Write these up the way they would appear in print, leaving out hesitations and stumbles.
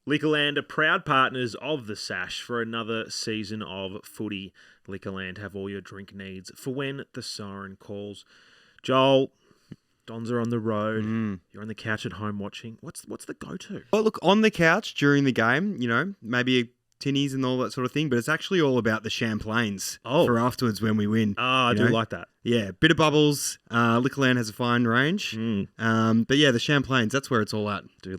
Liquorland are proud partners of the Sash for another season of footy. Liquorland have all your drink needs for when the siren calls. Joel, Dons are on the road. You're on the couch at home watching. What's the go-to? Well, look, on the couch during the game, maybe tinnies and all that sort of thing, but it's actually all about the champagnes for afterwards when we win. Oh, I do like that. Yeah, bit of bubbles. Liquorland has a fine range. But yeah, the champagnes, that's where it's all at. Do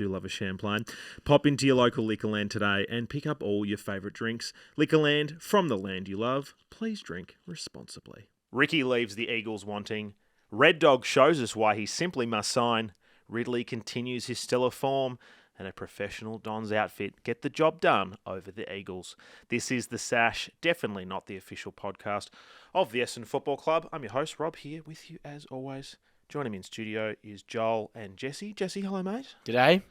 love a champagne. Pop into your local Liquorland today and pick up all your favourite drinks. Liquorland, from the land you love. Please drink responsibly. Ricky leaves the Eagles wanting. Red Dog shows us why he simply must sign. Ridley continues his stellar form. And a professional Dons outfit get the job done over the Eagles. This is The Sash, definitely not the official podcast of the Essendon Football Club. I'm your host, Rob, here with you as always. Joining me in studio is Joel and Jesse. Jesse, hello, mate. G'day.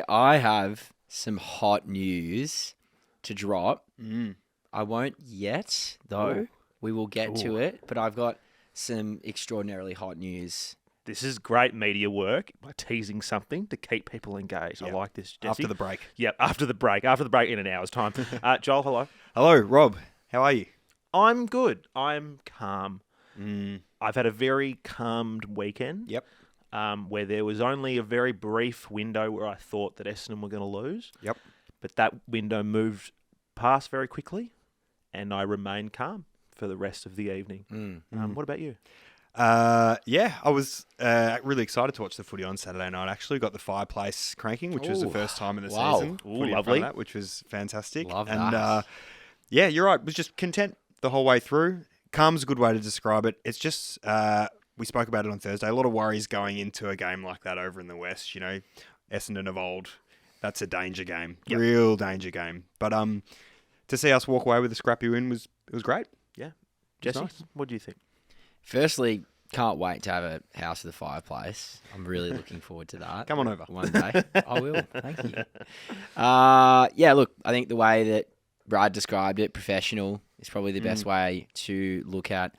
I have some hot news to drop. I won't yet, though. Ooh. We will get to it, but I've got some extraordinarily hot news. This is great media work by teasing something to keep people engaged. Yep. I like this, Jesse. After the break. Yep, after the break in an hour's time. Joel, hello. Hello, Rob. How are you? I'm good. I'm calm. I've had a very calmed weekend. Yep. Where there was only a very brief window where I thought that Essendon were going to lose. Yep. But that window moved past very quickly, and I remained calm for the rest of the evening. What about you? I was really excited to watch the footy on Saturday night. Actually, got the fireplace cranking, which was the first time in the season. Ooh, lovely. That, which was fantastic. Love and, that. You're right. Was just content the whole way through. Calm's a good way to describe it. It's just we spoke about it on Thursday. A lot of worries going into a game like that over in the West. Essendon of old. That's a danger game, real danger game. But to see us walk away with a scrappy win was great. Yeah, Jesse, nice. What do you think? Firstly, can't wait to have a house with a fireplace. I'm really looking forward to that. Come on over. One day. I will. Thank you. Look, I think the way that Brad described it, professional, is probably the best way to look at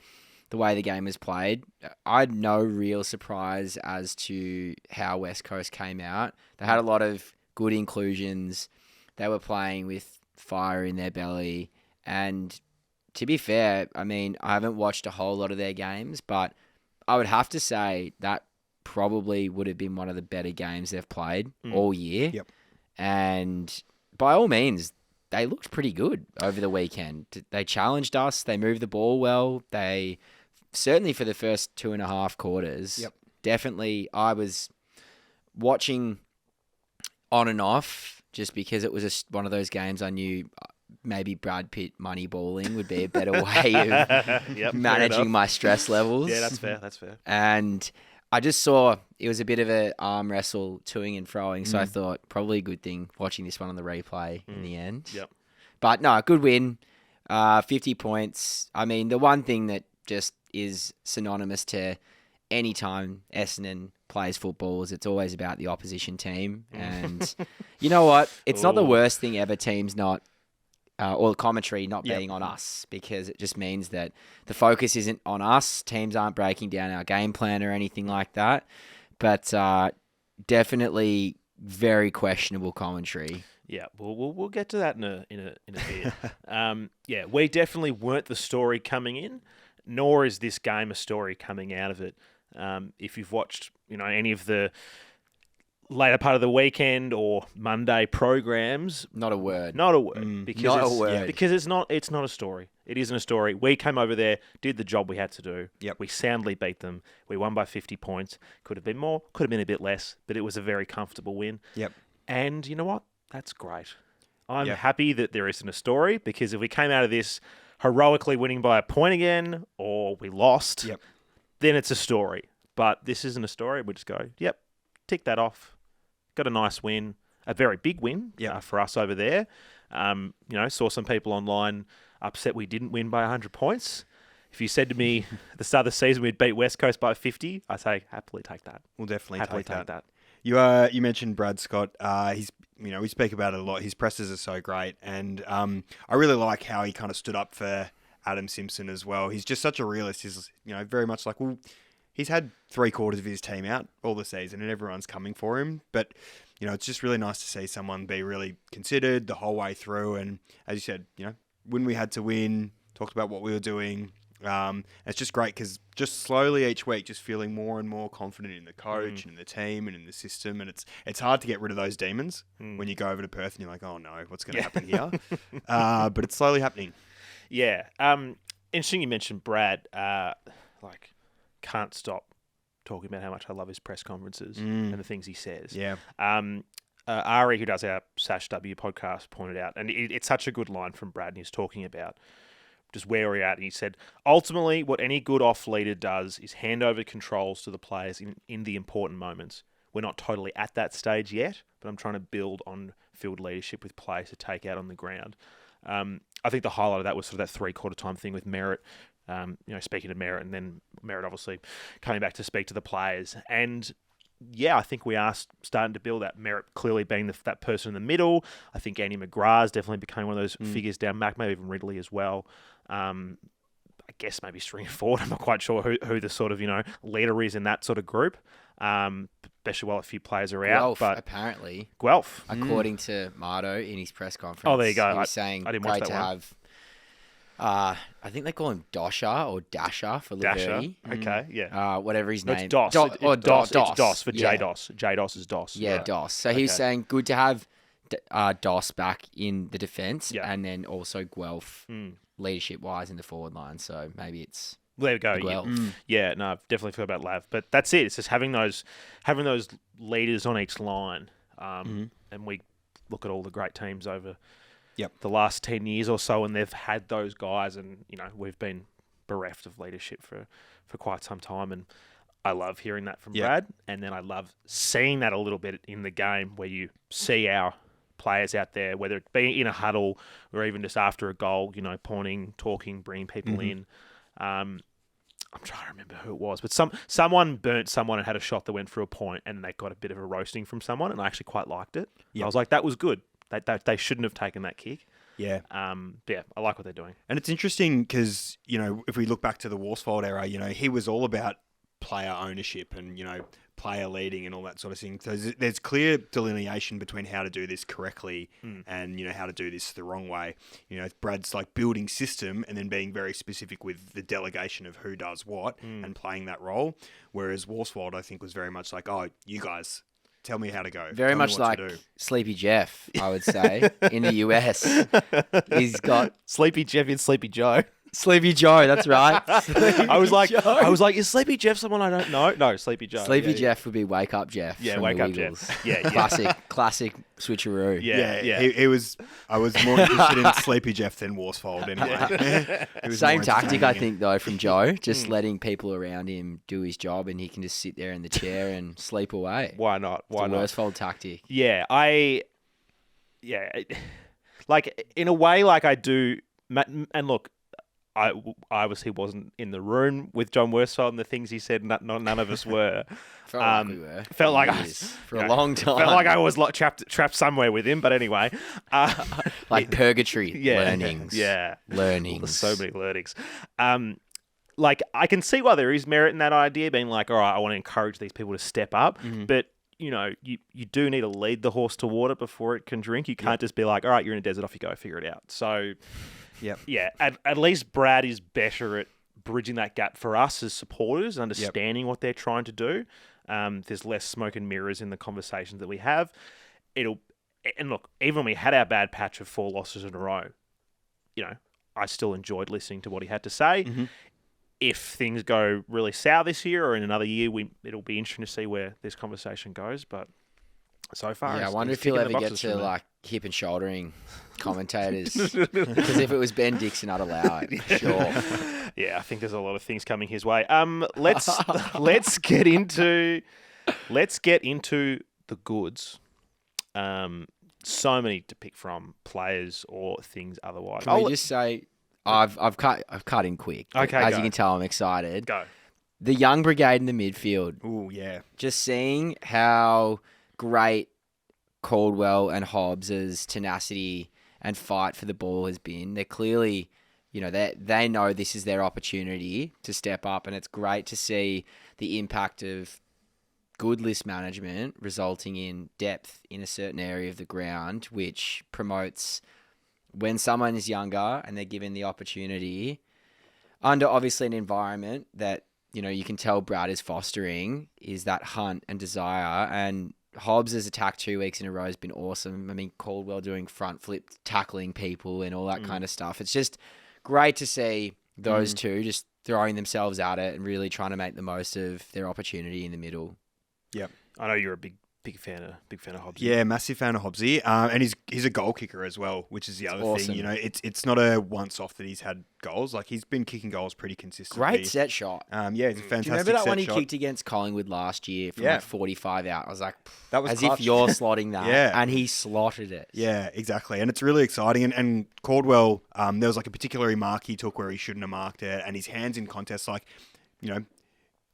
the way the game is played. I had no real surprise as to how West Coast came out. They had a lot of good inclusions. They were playing with fire in their belly. And to be fair, I mean, I haven't watched a whole lot of their games, but I would have to say that probably would have been one of the better games they've played all year. Yep. And by all means, they looked pretty good over the weekend. They challenged us. They moved the ball well. They, certainly for the first 2.5 quarters, definitely, I was watching on and off just because it was one of those games I knew maybe Brad Pitt money balling would be a better way of managing my stress levels. Yeah, that's fair. And I just saw it was a bit of an arm wrestle, toing and froing. So I thought probably a good thing watching this one on the replay in the end. Yep. But no, good win. 50 points. I mean, the one thing that just is synonymous to any time Essendon plays football is it's always about the opposition team. And you know what? It's not the worst thing ever teams not or the commentary not being on us, because it just means that the focus isn't on us. Teams aren't breaking down our game plan or anything like that. But definitely very questionable commentary. Yeah, we'll get to that in a bit. We definitely weren't the story coming in, nor is this game a story coming out of it. If you've watched, any of the later part of the weekend or Monday programs, not a word. Because it's not a story. It isn't a story. We came over there, did the job we had to do. Yep. We soundly beat them. We won by 50 points. Could have been more, could have been a bit less, but it was a very comfortable win. Yep. And you know what? That's great. I'm happy that there isn't a story, because if we came out of this heroically winning by a point again, or we lost, then it's a story. But this isn't a story. We just go, tick that off. Got a nice win, a very big win for us over there. Saw some people online upset we didn't win by 100 points. If you said to me at the start of the season we'd beat West Coast by 50, I'd say happily take that. We'll definitely take that. You mentioned Brad Scott. We speak about it a lot. His presses are so great, and I really like how he kind of stood up for Adam Simpson as well. He's just such a realist. He's very much like, well, he's had 3/4 of his team out all the season and everyone's coming for him. But, it's just really nice to see someone be really considered the whole way through. And as you said, when we had to win, talked about what we were doing. It's just great because just slowly each week, just feeling more and more confident in the coach and in the team and in the system. And it's hard to get rid of those demons when you go over to Perth and you're like, oh no, what's going to happen here? But it's slowly happening. Yeah. Interesting you mentioned Brad. Can't stop talking about how much I love his press conferences and the things he says. Yeah. Ari, who does our Sash W podcast, pointed out, and it's such a good line from Brad, and he's talking about just where we're at. And he said, ultimately, what any good off leader does is hand over controls to the players in the important moments. We're not totally at that stage yet, but I'm trying to build on field leadership with players to take out on the ground. I think the highlight of that was sort of that 3/4 time thing with Merrett, speaking to Merrett, and then Merrett obviously coming back to speak to the players. And yeah, I think we are starting to build that. Merrett clearly being that person in the middle. I think Andy McGrath's definitely became one of those figures down back, maybe even Ridley as well. I guess maybe stringing forward. I'm not quite sure who the sort of, leader is in that sort of group, especially while a few players are out. Guelph, but apparently. Guelph. According to Marto in his press conference. Oh, there you go. He was saying I didn't watch great that to one. have... I think they call him Dosher or Dasher for Dasher. Liberty. Okay, yeah. Whatever his No, name. it's DOS. DOS. It's DOS for Yeah. JDOS. JDOS is DOS. Yeah, right. DOS. So he was Okay. saying good to have DOS back in the defence Yeah. and then also Guelph leadership-wise in the forward line. So maybe it's There we go. the Guelph. Yeah, no, I've definitely feel about Lav. But that's it. It's just having those leaders on each line. And we look at all the great teams over the last 10 years or so, and they've had those guys, and we've been bereft of leadership for quite some time. And I love hearing that from Brad, and then I love seeing that a little bit in the game where you see our players out there, whether it be in a huddle or even just after a goal, pointing, talking, bringing people in. I'm trying to remember who it was, but someone burnt someone and had a shot that went for a point, and they got a bit of a roasting from someone, and I actually quite liked it. I was like, that was good. They shouldn't have taken that kick. Yeah. Yeah, I like what they're doing. And it's interesting because, if we look back to the Worsfold era, he was all about player ownership and, player leading and all that sort of thing. So there's clear delineation between how to do this correctly and, how to do this the wrong way. Brad's like building system and then being very specific with the delegation of who does what and playing that role. Whereas Worsfold, I think, was very much like, oh, you guys tell me how to go. Very Tell me much what like to do. Sleepy Jeff, I would say, in the US. He's got Sleepy Jeff and Sleepy Joe. Sleepy Joe, that's right. I was like, is Sleepy Jeff someone I don't know? No, Sleepy Joe. Sleepy Yeah, Jeff would be Wake Up Jeff. Yeah, from Wake the Up Wiggles. Jeff. Yeah. Classic switcheroo. Yeah. He was. I was more interested in Sleepy Jeff than Worsfold anyway. He was Same more tactic, I entertaining. think, though, from Joe. Just letting people around him do his job, and he can just sit there in the chair and sleep away. Why not? Why It's not? the Worsfold tactic. Yeah, like in a way, like I do. And look, I obviously wasn't in the room with John Worsfold and the things he said. None of us were. Felt like we were. Felt like I Years, was for a long time. Felt like I was trapped somewhere with him. But anyway, like purgatory yeah, learnings. Yeah, Learnings. There's so many learnings. Like I can see why there is merit in that idea, being like, all right, I want to encourage these people to step up, but. You do need to lead the horse to water before it can drink. You can't just be like, all right, you're in a desert, off you go, figure it out. So, yeah, at least Brad is better at bridging that gap for us as supporters and understanding what they're trying to do. There's less smoke and mirrors in the conversations that we have. And look, even when we had our bad patch of 4 losses in a row, I still enjoyed listening to what he had to say. If things go really sour this year or in another year, it'll be interesting to see where this conversation goes. But so far, Yeah, I wonder if he'll ever get to like hip and shouldering commentators. Because if it was Ben Dixon, I'd allow it. Sure. Yeah, I think there's a lot of things coming his way. Let's get into the goods. So many to pick from, players or things otherwise. Can we just say I've cut in quick. Okay, As go. you can tell, I'm excited. Go. The young brigade in the midfield. Ooh, yeah. Just seeing how great Caldwell and Hobbs' tenacity and fight for the ball has been. They're clearly, You know, they know this is their opportunity to step up, and it's great to see the impact of good list management resulting in depth in a certain area of the ground, which promotes when someone is younger and they're given the opportunity under obviously an environment that, you know, you can tell Brad is fostering, is that hunt and desire. And Hobbs' attack 2 weeks in a row has been awesome. I mean, Caldwell doing front flip, tackling people and all that kind of stuff. It's just great to see those two just throwing themselves at it and really trying to make the most of their opportunity in the middle. Yep. I know you're a big fan of Hobbs. Yeah, massive fan of Hobbsy. And he's a goal kicker as well, which is the other awesome. thing. You know, it's not a once off that he's had goals. Like, he's been kicking goals pretty consistently. Great set shot. Yeah, he's a fantastic. Do you remember that set one he shot. kicked against Collingwood last year from like 45 out? I was like, that was as clutch. if you're slotting that. Yeah. And he slotted it. Yeah, exactly. And it's really exciting. And Caldwell, there was like a particular mark he took where he shouldn't have marked it, and his hands in contests, like, you know,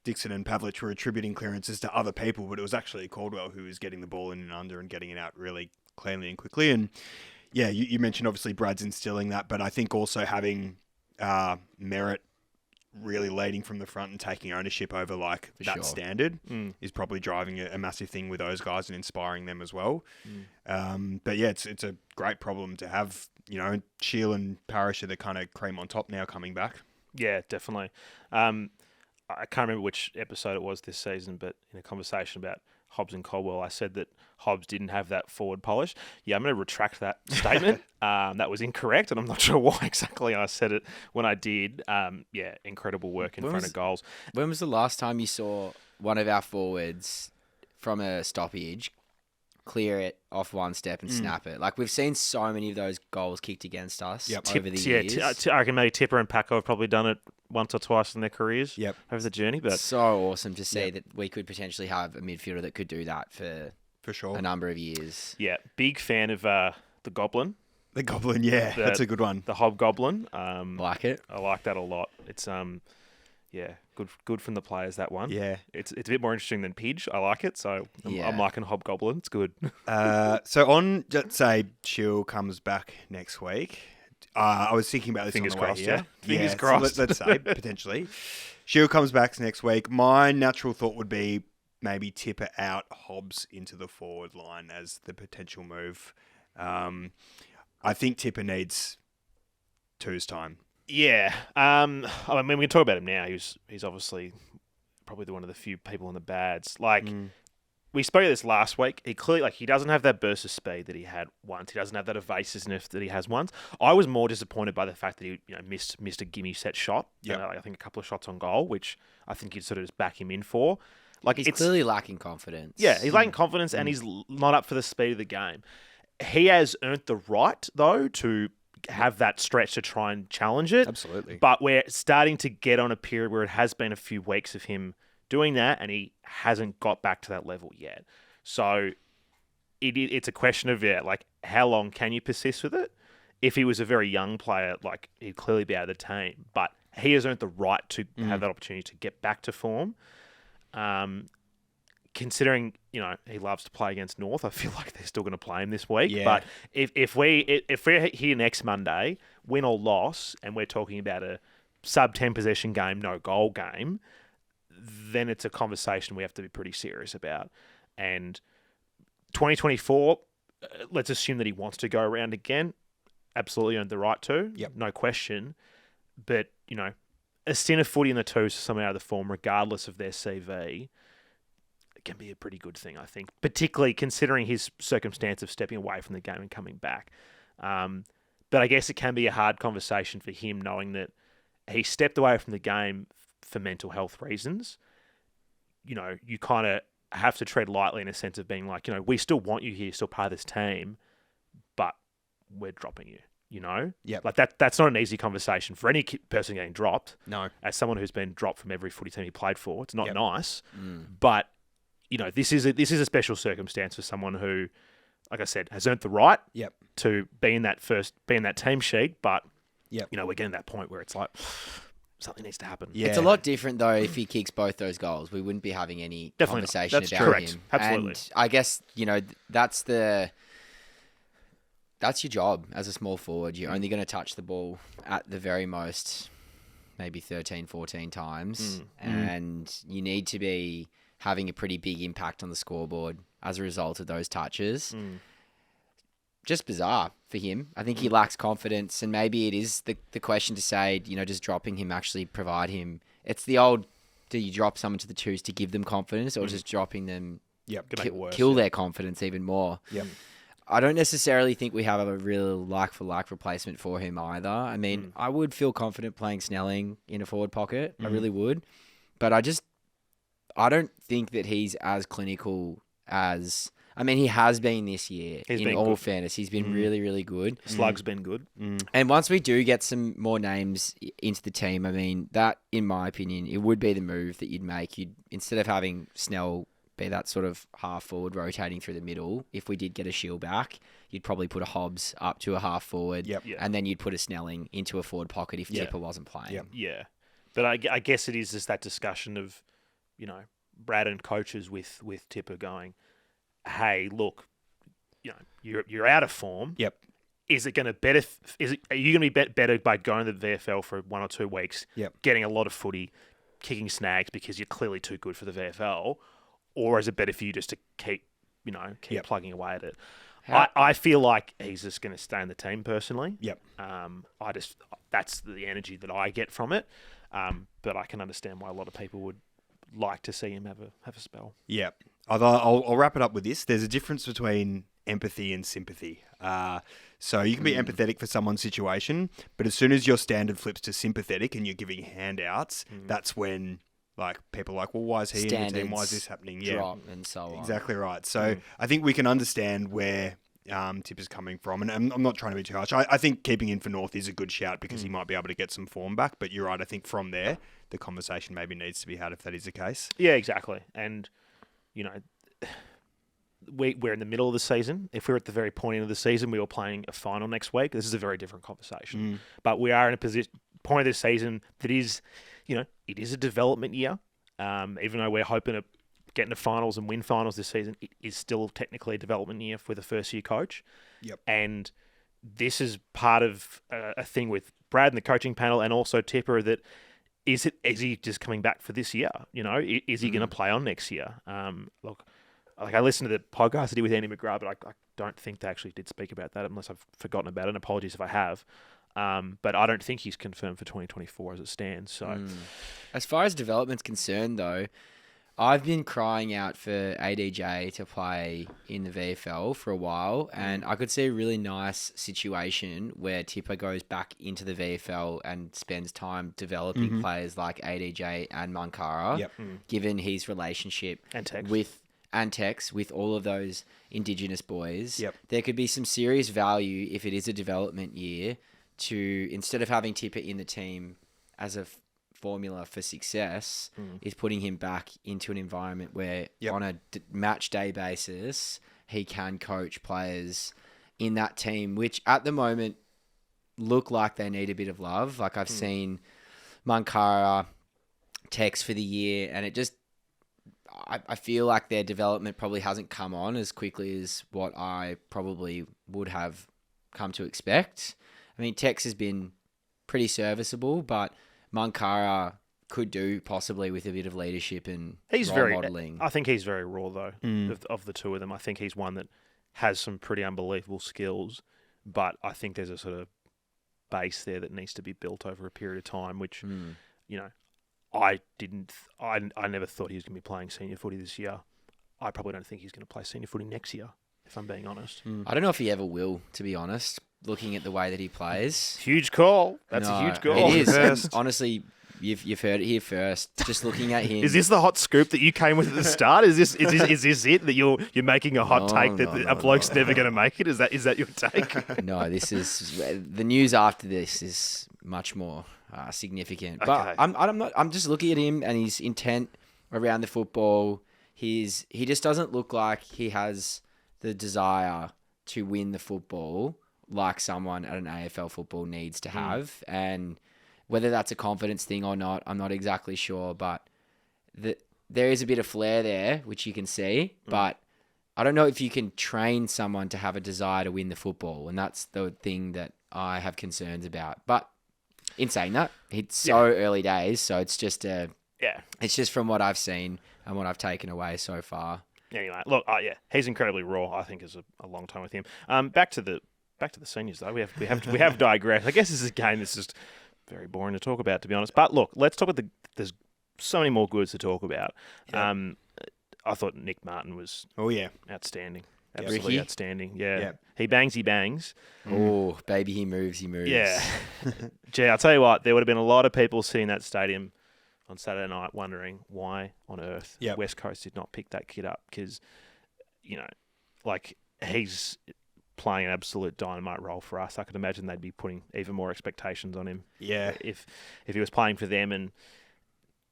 Dixon and Pavlich were attributing clearances to other people, but it was actually Caldwell who was getting the ball in and under and getting it out really cleanly and quickly. And yeah, you mentioned obviously Brad's instilling that, but I think also having Merrett really leading from the front and taking ownership over like For that sure. standard is probably driving a massive thing with those guys and inspiring them as well. But yeah, it's a great problem to have. You know, Shield and Parrish are the kind of cream on top now coming back. Yeah, definitely. I can't remember which episode it was this season, but in a conversation about Hobbs and Caldwell, I said that Hobbs didn't have that forward polish. Yeah, I'm going to retract that statement. That was incorrect, and I'm not sure why exactly I said it when I did. Yeah, incredible work in front of goals. When was the last time you saw one of our forwards from a stoppage clear it off one step and snap it? Like, we've seen so many of those goals kicked against us over the years. I reckon maybe Tipper and Paco have probably done it once or twice in their careers over the journey. But so awesome to see that we could potentially have a midfielder that could do that for sure a number of years. Yeah, big fan of the Goblin. The Goblin, that's a good one. The Hobgoblin. Like it. I like that a lot. It's good from the players, that one. Yeah. It's a bit more interesting than Pidge. I like it, so I'm liking Hobgoblin. It's good. So on, let's say Shield comes back next week. I was thinking about this Fingers on the way crossed, here. yeah. Fingers crossed. So let's say, potentially. Shield comes back next week. My natural thought would be maybe Tipper out, Hobbs into the forward line as the potential move. I think Tipper needs two's time. Yeah. I mean, we can talk about him now. He's obviously probably one of the few people in the bads. Like, we spoke of this last week. He clearly, he doesn't have that burst of speed that he had once. He doesn't have that evasiveness that he has once. I was more disappointed by the fact that he missed a gimme set shot. I think a couple of shots on goal, which I think you'd sort of just back him in for. Like, he's clearly lacking confidence. Yeah, he's lacking confidence and he's not up for the speed of the game. He has earned the right, though, to have that stretch to try and challenge it. Absolutely. But we're starting to get on a period where it has been a few weeks of him doing that, and he hasn't got back to that level yet. So it's a question of, how long can you persist with it? If he was a very young player, he'd clearly be out of the team. But he has earned the right to have that opportunity to get back to form. Considering, he loves to play against North, I feel like they're still going to play him this week. Yeah. But if we're here next Monday, win or loss, and we're talking about a sub-10 possession game, no goal game, then it's a conversation we have to be pretty serious about. And 2024, let's assume that he wants to go around again. Absolutely earned the right to. Yep. No question. But, a stint of footy in the twos to someone out of the form, regardless of their CV, it can be a pretty good thing, I think, particularly considering his circumstance of stepping away from the game and coming back. But I guess it can be a hard conversation for him, knowing that he stepped away from the game for mental health reasons. You kind of have to tread lightly in a sense of being like, we still want you here, still part of this team, but we're dropping you. Yep. Like that's not an easy conversation for any person getting dropped. No. As someone who's been dropped from every footy team he played for, it's not nice. But this is a special circumstance for someone who, like I said, has earned the right to be in that team sheet. But we're getting to that point where it's like something needs to happen. Yeah. It's a lot different though if he kicks both those goals. We wouldn't be having any conversation That's about correct. him. Absolutely. And I guess that's the that's your job as a small forward. You're only going to touch the ball at the very most maybe 13, 14 times. And you need to be having a pretty big impact on the scoreboard as a result of those touches. Just bizarre for him. I think he lacks confidence, and maybe it is the question to say, does dropping him actually provide him? It's the old, do you drop someone to the twos to give them confidence, or just dropping them kill their confidence even more? Yep. I don't necessarily think we have a real like-for-like replacement for him either. I mean, I would feel confident playing Snelling in a forward pocket. I really would. But I don't think that he's as clinical as... I mean, he has been this year, in all fairness. He's been really, really good. Slug's been good. And once we do get some more names into the team, I mean, that, in my opinion, it would be the move that you'd make. Instead of having Snell be that sort of half forward rotating through the middle, if we did get a Shield back, you'd probably put a Hobbs up to a half forward, and then you'd put a Snelling into a forward pocket if Tipper wasn't playing. Yeah. But I guess it is just that discussion of, Brad and coaches with Tipper going, hey, look, you're out of form. Yep. Is it going to better? Are you going to be better by going to the VFL for 1 or 2 weeks, getting a lot of footy, kicking snags because you're clearly too good for the VFL, or is it better for you just to keep plugging away at it? I feel like he's just going to stay in the team personally. Yep. That's the energy that I get from it. But I can understand why a lot of people would like to see him have a spell. Yeah. I'll wrap it up with this. There's a difference between empathy and sympathy. So you can be empathetic for someone's situation, but as soon as your standard flips to sympathetic and you're giving handouts, that's when people are like, well, why is he in the team? Why is this happening? Drop and so on. Exactly right. So I think we can understand where Tipper's coming from, and I'm not trying to be too harsh. I think keeping in for North is a good shout because he might be able to get some form back, but you're right. I think from there, the conversation maybe needs to be had if that is the case. Yeah, exactly. And, we're in the middle of the season. If we were at the very point of the season, we were playing a final next week, this is a very different conversation. But we are in a point of the season that is, it is a development year. Even though we're hoping to get into finals and win finals this season, it is still technically a development year for the first-year coach. Yep. And this is part of a thing with Brad and the coaching panel and also Tipper that is he just coming back for this year? Is he going to play on next year? Look, I listened to the podcast I did with Andy McGrath, but I don't think they actually did speak about that unless I've forgotten about it. And apologies if I have. But I don't think he's confirmed for 2024 as it stands. So, as far as development's concerned, though, I've been crying out for ADJ to play in the VFL for a while, and I could see a really nice situation where Tipper goes back into the VFL and spends time developing players like ADJ and Mankara, given his relationship and Tex with all of those Indigenous boys. There could be some serious value if it is a development year to, instead of having Tipper in the team as a formula for success, is putting him back into an environment where on a match day basis, he can coach players in that team, which at the moment look like they need a bit of love. Like I've seen Mankara Tex for the year, and it just, I feel like their development probably hasn't come on as quickly as what I probably would have come to expect. I mean, Tex has been pretty serviceable, but Mankara could do possibly with a bit of leadership and modelling. I think he's very raw, though, of the two of them. I think he's one that has some pretty unbelievable skills, but I think there's a sort of base there that needs to be built over a period of time, which, I never thought he was going to be playing senior footy this year. I probably don't think he's going to play senior footy next year, if I'm being honest. I don't know if he ever will, to be honest, looking at the way that he plays. Huge call. That's a huge call. It is. Honestly, you've heard it here first. Just looking at him. Is this the hot scoop that you came with at the start? Is this it that you're making a hot take that a bloke's never going to make it? Is that your take? No, this is the news after this is much more significant. But Okay. I'm just looking at him and his intent around the football. He just doesn't look like he has the desire to win the football like someone at an AFL football needs to have. And whether that's a confidence thing or not, I'm not exactly sure. But there is a bit of flair there, which you can see. But I don't know if you can train someone to have a desire to win the football, and that's the thing that I have concerns about. But in saying that, it's so early days, so it's just it's just from what I've seen and what I've taken away so far. Anyway, look, he's incredibly raw. I think is a long time with him. Back to the seniors though. We have digressed. I guess this is a game that's just very boring to talk about, to be honest. But look, let's talk about there's so many more goods to talk about. Yep. I thought Nic Martin was outstanding. Absolutely Ricky? outstanding. Yeah. Yep. He bangs. Oh, baby, he moves. Yeah. Gee, I'll tell you what, there would have been a lot of people sitting in that stadium on Saturday night wondering why on earth West Coast did not pick that kid up, because, he's playing an absolute dynamite role for us. I could imagine they'd be putting even more expectations on him. Yeah. If he was playing for them, and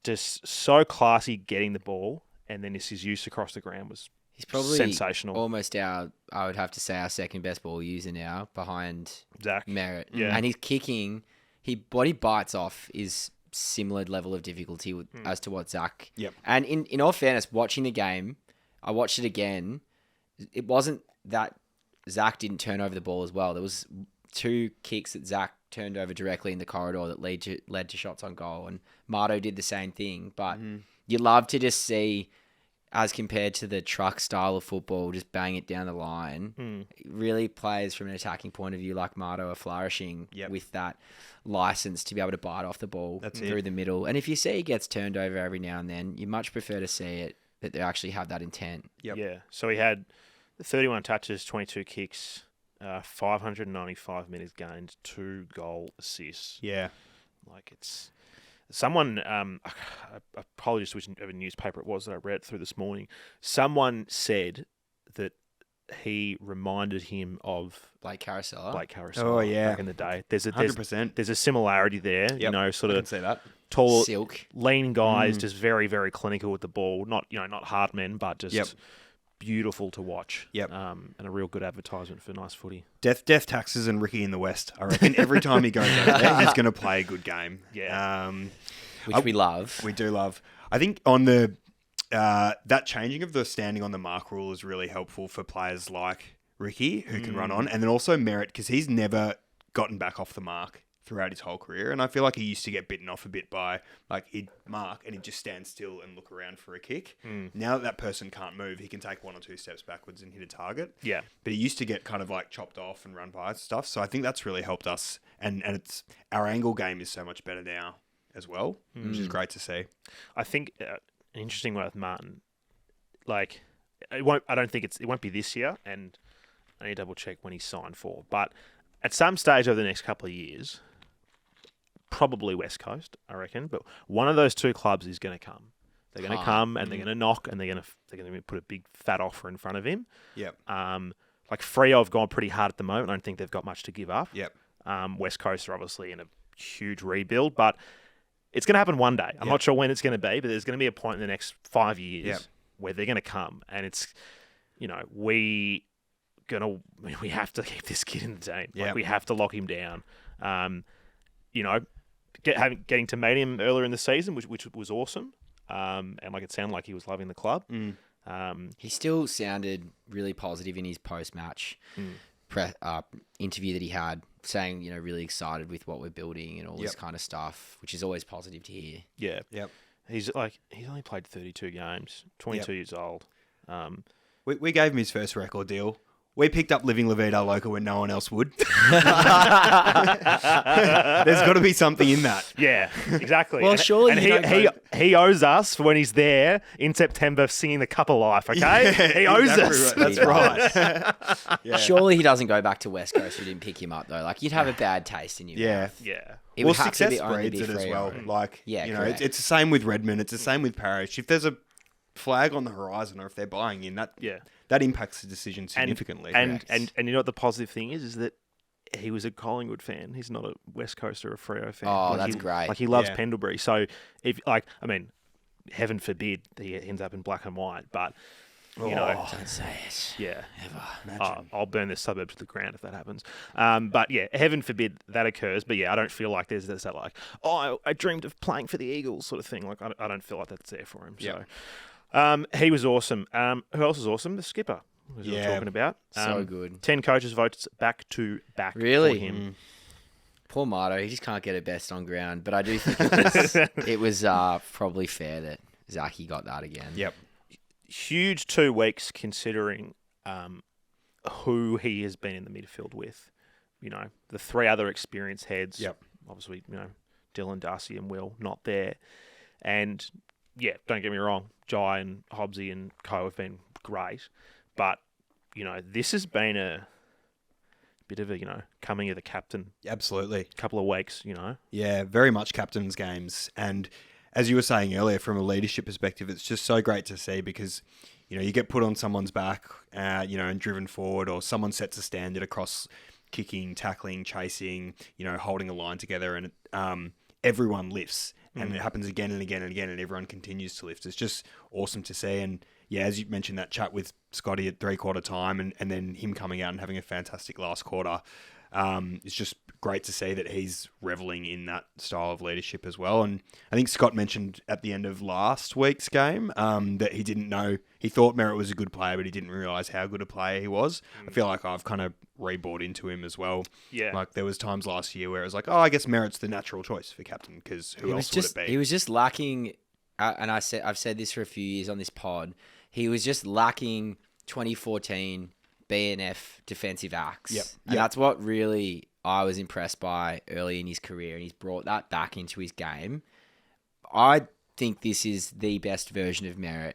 just so classy getting the ball, and then his use across the ground was He's probably sensational. Almost I would have to say, our second best ball user now, behind Zach. Merrett. Yeah. And his kicking, what he bites off is similar level of difficulty as to what Zach. Yep. And in all fairness, watching the game, I watched it again. It wasn't that Zach didn't turn over the ball as well. There was 2 kicks that Zach turned over directly in the corridor that led to shots on goal, and Marto did the same thing. But you love to just see, as compared to the truck style of football, just bang it down the line. Really, players from an attacking point of view like Marto are flourishing with that license to be able to bite off the ball through the middle. And if you see he gets turned over every now and then, you much prefer to see it that they actually have that intent. Yep. Yeah. So he had 31 touches, 22 kicks, 595 metres gained, 2 goal assists. Yeah. It's someone. I probably just whichever newspaper it was that I read through this morning. Someone said that he reminded him of Blake Carousel. Oh, yeah. back in the day. There's 100%. There's a similarity there. Yep. Sort I can of see that. tall, Silk. lean guys, just very, very clinical with the ball. Not hard men, but just beautiful to watch. Yep. And a real good advertisement for nice footy. Death taxes and Ricky in the West. I reckon every time he goes over there, he's going to play a good game. Yeah. Which we love. We do love. I think on the that changing of the standing on the mark rule is really helpful for players like Ricky, who can run on, and then also Merrett, because he's never gotten back off the mark throughout his whole career. And I feel like he used to get bitten off a bit by, he'd mark and he'd just stand still and look around for a kick. Now that person can't move, he can take 1 or 2 steps backwards and hit a target. Yeah. But he used to get kind of chopped off and run by and stuff. So I think that's really helped us. And it's our angle game is so much better now as well, which is great to see. I think an interesting one with Martin, it won't be this year, and I need to double check when he signed for. But at some stage over the next couple of years, probably West Coast, I reckon. But one of those 2 clubs is going to come. They're going to come and they're going to knock, and they're going to put a big fat offer in front of him. Yep. Freo have gone pretty hard at the moment. I don't think they've got much to give up. Yep. West Coast are obviously in a huge rebuild, but it's going to happen one day. I'm not sure when it's going to be, but there's going to be a point in the next 5 years where they're going to come, and it's, we have to keep this kid in the team. We have to lock him down. Getting to meet him earlier in the season, which was awesome. And it sounded like he was loving the club. He still sounded really positive in his post-match interview that he had, saying, really excited with what we're building and all this kind of stuff, which is always positive to hear. Yeah. Yep. He's only played 32 games, 22 years old. We gave him his first record deal. We picked up Living La Vida Loca when no one else would. There's got to be something in that. Yeah, exactly. Well, surely he owes us for when he's there in September singing the Cup of Life, okay? He owes us. Right. That's right. Yeah. Surely he doesn't go back to West Coast if we didn't pick him up, though. You'd have a bad taste in your mouth. Yeah. It Well, would have to success only breeds be it as well. Freo. Correct. It's the same with Redmond. It's the same with Parish. If there's a flag on the horizon, or if they're buying in, that impacts the decision significantly. And you know what the positive thing is that he was a Collingwood fan. He's not a West Coast or a Freo fan. Oh, that's great. He loves Pendlebury. So heaven forbid he ends up in black and white, but don't say it. Yeah. Ever. I'll burn this suburb to the ground if that happens. But yeah, heaven forbid that occurs. But yeah, I don't feel like there's that I dreamed of playing for the Eagles sort of thing. I don't feel like that's there for him. Yep. So he was awesome. Who else was awesome? The skipper. as we were talking about. So good. 10 coaches votes back to back Really? for him. Poor Marto, he just can't get it best on ground. But I do think it was probably fair that Zachy got that again. Yep. Huge 2 weeks considering who he has been in the midfield with. You know, the 3 other experienced heads. Yep. Obviously, you know, Dylan, Darcy and Will not there. And, yeah, don't get me wrong, Jai and Hobbsy and Co have been great. But, you know, this has been a bit of a, you know, coming of the captain. Absolutely. Couple of weeks, you know. Yeah, very much captain's games. And as you were saying earlier, from a leadership perspective, it's just so great to see because, you know, you get put on someone's back, you know, and driven forward, or someone sets a standard across kicking, tackling, chasing, you know, holding a line together, and everyone lifts. And it happens again and again and again, and everyone continues to lift. It's just awesome to see. And yeah, as you mentioned, that chat with Scotty at 3/4 time, and then him coming out and having a fantastic last quarter. It's just great to see that he's reveling in that style of leadership as well. And I think Scott mentioned at the end of last week's game that he didn't know, he thought Merrett was a good player, but he didn't realise how good a player he was. I feel like I've kind of re-bought into him as well. Yeah. Like there was times last year where it was like, oh, I guess Merrett's the natural choice for captain because who else would it be? He was just lacking, and I've said this for a few years on this pod, he was just lacking 2014 BNF defensive acts. Yep. And that's what really I was impressed by early in his career, and he's brought that back into his game. I think this is the best version of Merrett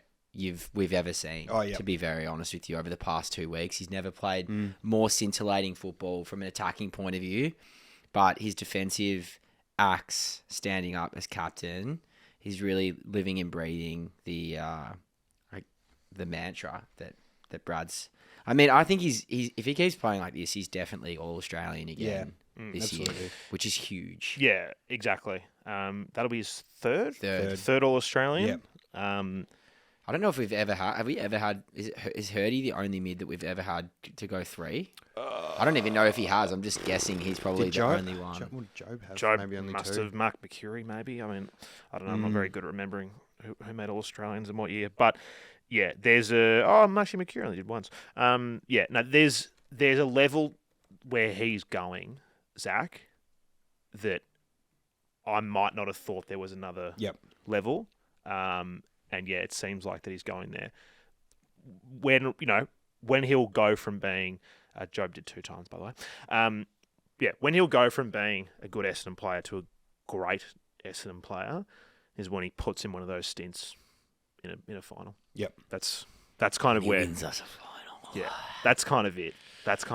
we've ever seen, to be very honest with you, over the past 2 weeks. He's never played more scintillating football from an attacking point of view, but his defensive acts standing up as captain, he's really living and breathing the mantra that Brad's... I mean, I think he's if he keeps playing like this, he's definitely All-Australian again this year, which is huge. Yeah, exactly. That'll be his third All-Australian. Yep. I don't know if have we ever had, is Hurdy the only mid that we've ever had to go 3? I don't even know if he has. I'm just guessing he's probably the only one. Job have? Job Maybe only must 2. have. Mark McCurry, maybe. I mean, I don't know. I'm not very good at remembering who made All-Australians and what year. But, yeah, there's actually McCurry only did once. There's a level where he's going, Zach, that I might not have thought there was another level. And yeah, it seems like that he's going there. When he'll go from being Job did 2 times, by the way. When he'll go from being a good Essendon player to a great Essendon player is when he puts in one of those stints in a final. Yep, that's kind of he where wins us a final. Yeah, that's kind of it. That's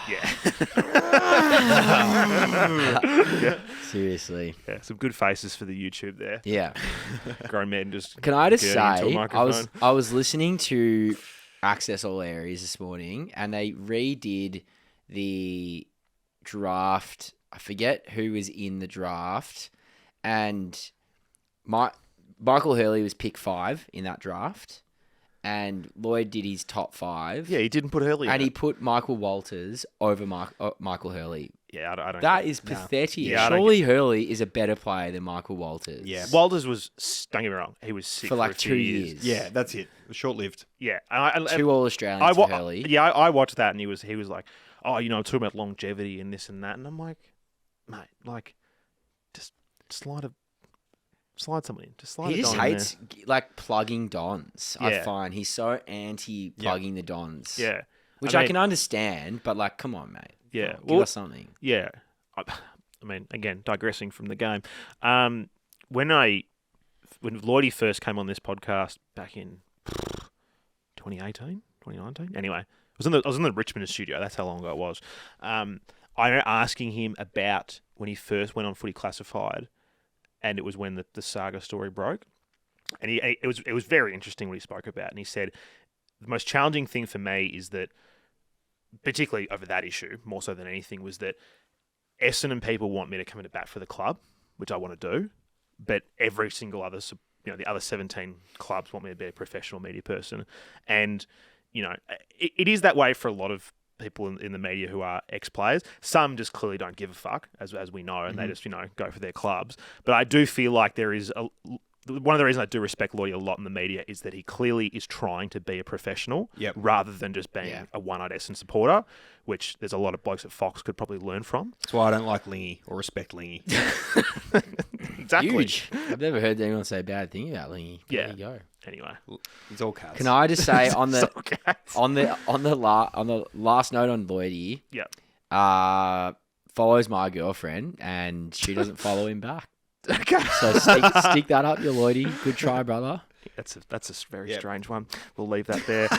yeah. Seriously. Yeah, some good faces for the YouTube there. Yeah. Grown men just. Can I just getting into a say, microphone. I was listening to Access All Areas this morning, and they redid the draft. I forget who was in the draft, and Michael Hurley was pick 5 in that draft. And Lloyd did his top 5. Yeah, he didn't put Hurley in and it. he put Michael Walters over Michael Hurley. Yeah, I don't. That is pathetic. Yeah, Surely Hurley is a better player than Michael Walters. Yeah. Walters was, don't get me wrong, he was sick For like a few 2 years. Yeah, that's it. It was short-lived. Yeah. And 2 All-Australians for Hurley. Yeah, I watched that and he was like, oh, I'm talking about longevity and this and that. And I'm like, mate, like, just slide someone in. Just slide He a just Don in hates like plugging Dons. I Yeah. find he's so anti-plugging the Dons. there. Yeah. Which I can understand, but like, come on, mate. Yeah. Give us something. Yeah. I mean, again, digressing from the game. When Lloydie first came on this podcast back in 2018, 2019, anyway, I was in the Richmond studio. That's how long ago it was. I remember asking him about when he first went on Footy Classified, and it was when the Saga story broke, and it was very interesting what he spoke about. And he said the most challenging thing for me is that, particularly over that issue, more so than anything, was that Essendon people want me to come into bat for the club, which I want to do, but every single other, the other 17 clubs want me to be a professional media person. And, it is that way for a lot of people in the media who are ex-players. Some just clearly don't give a fuck, as we know, and they just, go for their clubs. But I do feel like there is one of the reasons I do respect Lloydie a lot in the media is that he clearly is trying to be a professional rather than just being a one-eyed Essendon supporter, which there's a lot of blokes at Fox could probably learn from. That's why I don't like Lingy or respect Lingy. Exactly. Huge. I've never heard anyone say a bad thing about Lingy. Yeah. There you go. Anyway, It's all cats. Can I just say on the So, okay. on the last note on Lloydie, follows my girlfriend and she doesn't follow him back. Okay. So stick that up, your Lloydie. Good try, brother. That's a very strange one. We'll leave that there.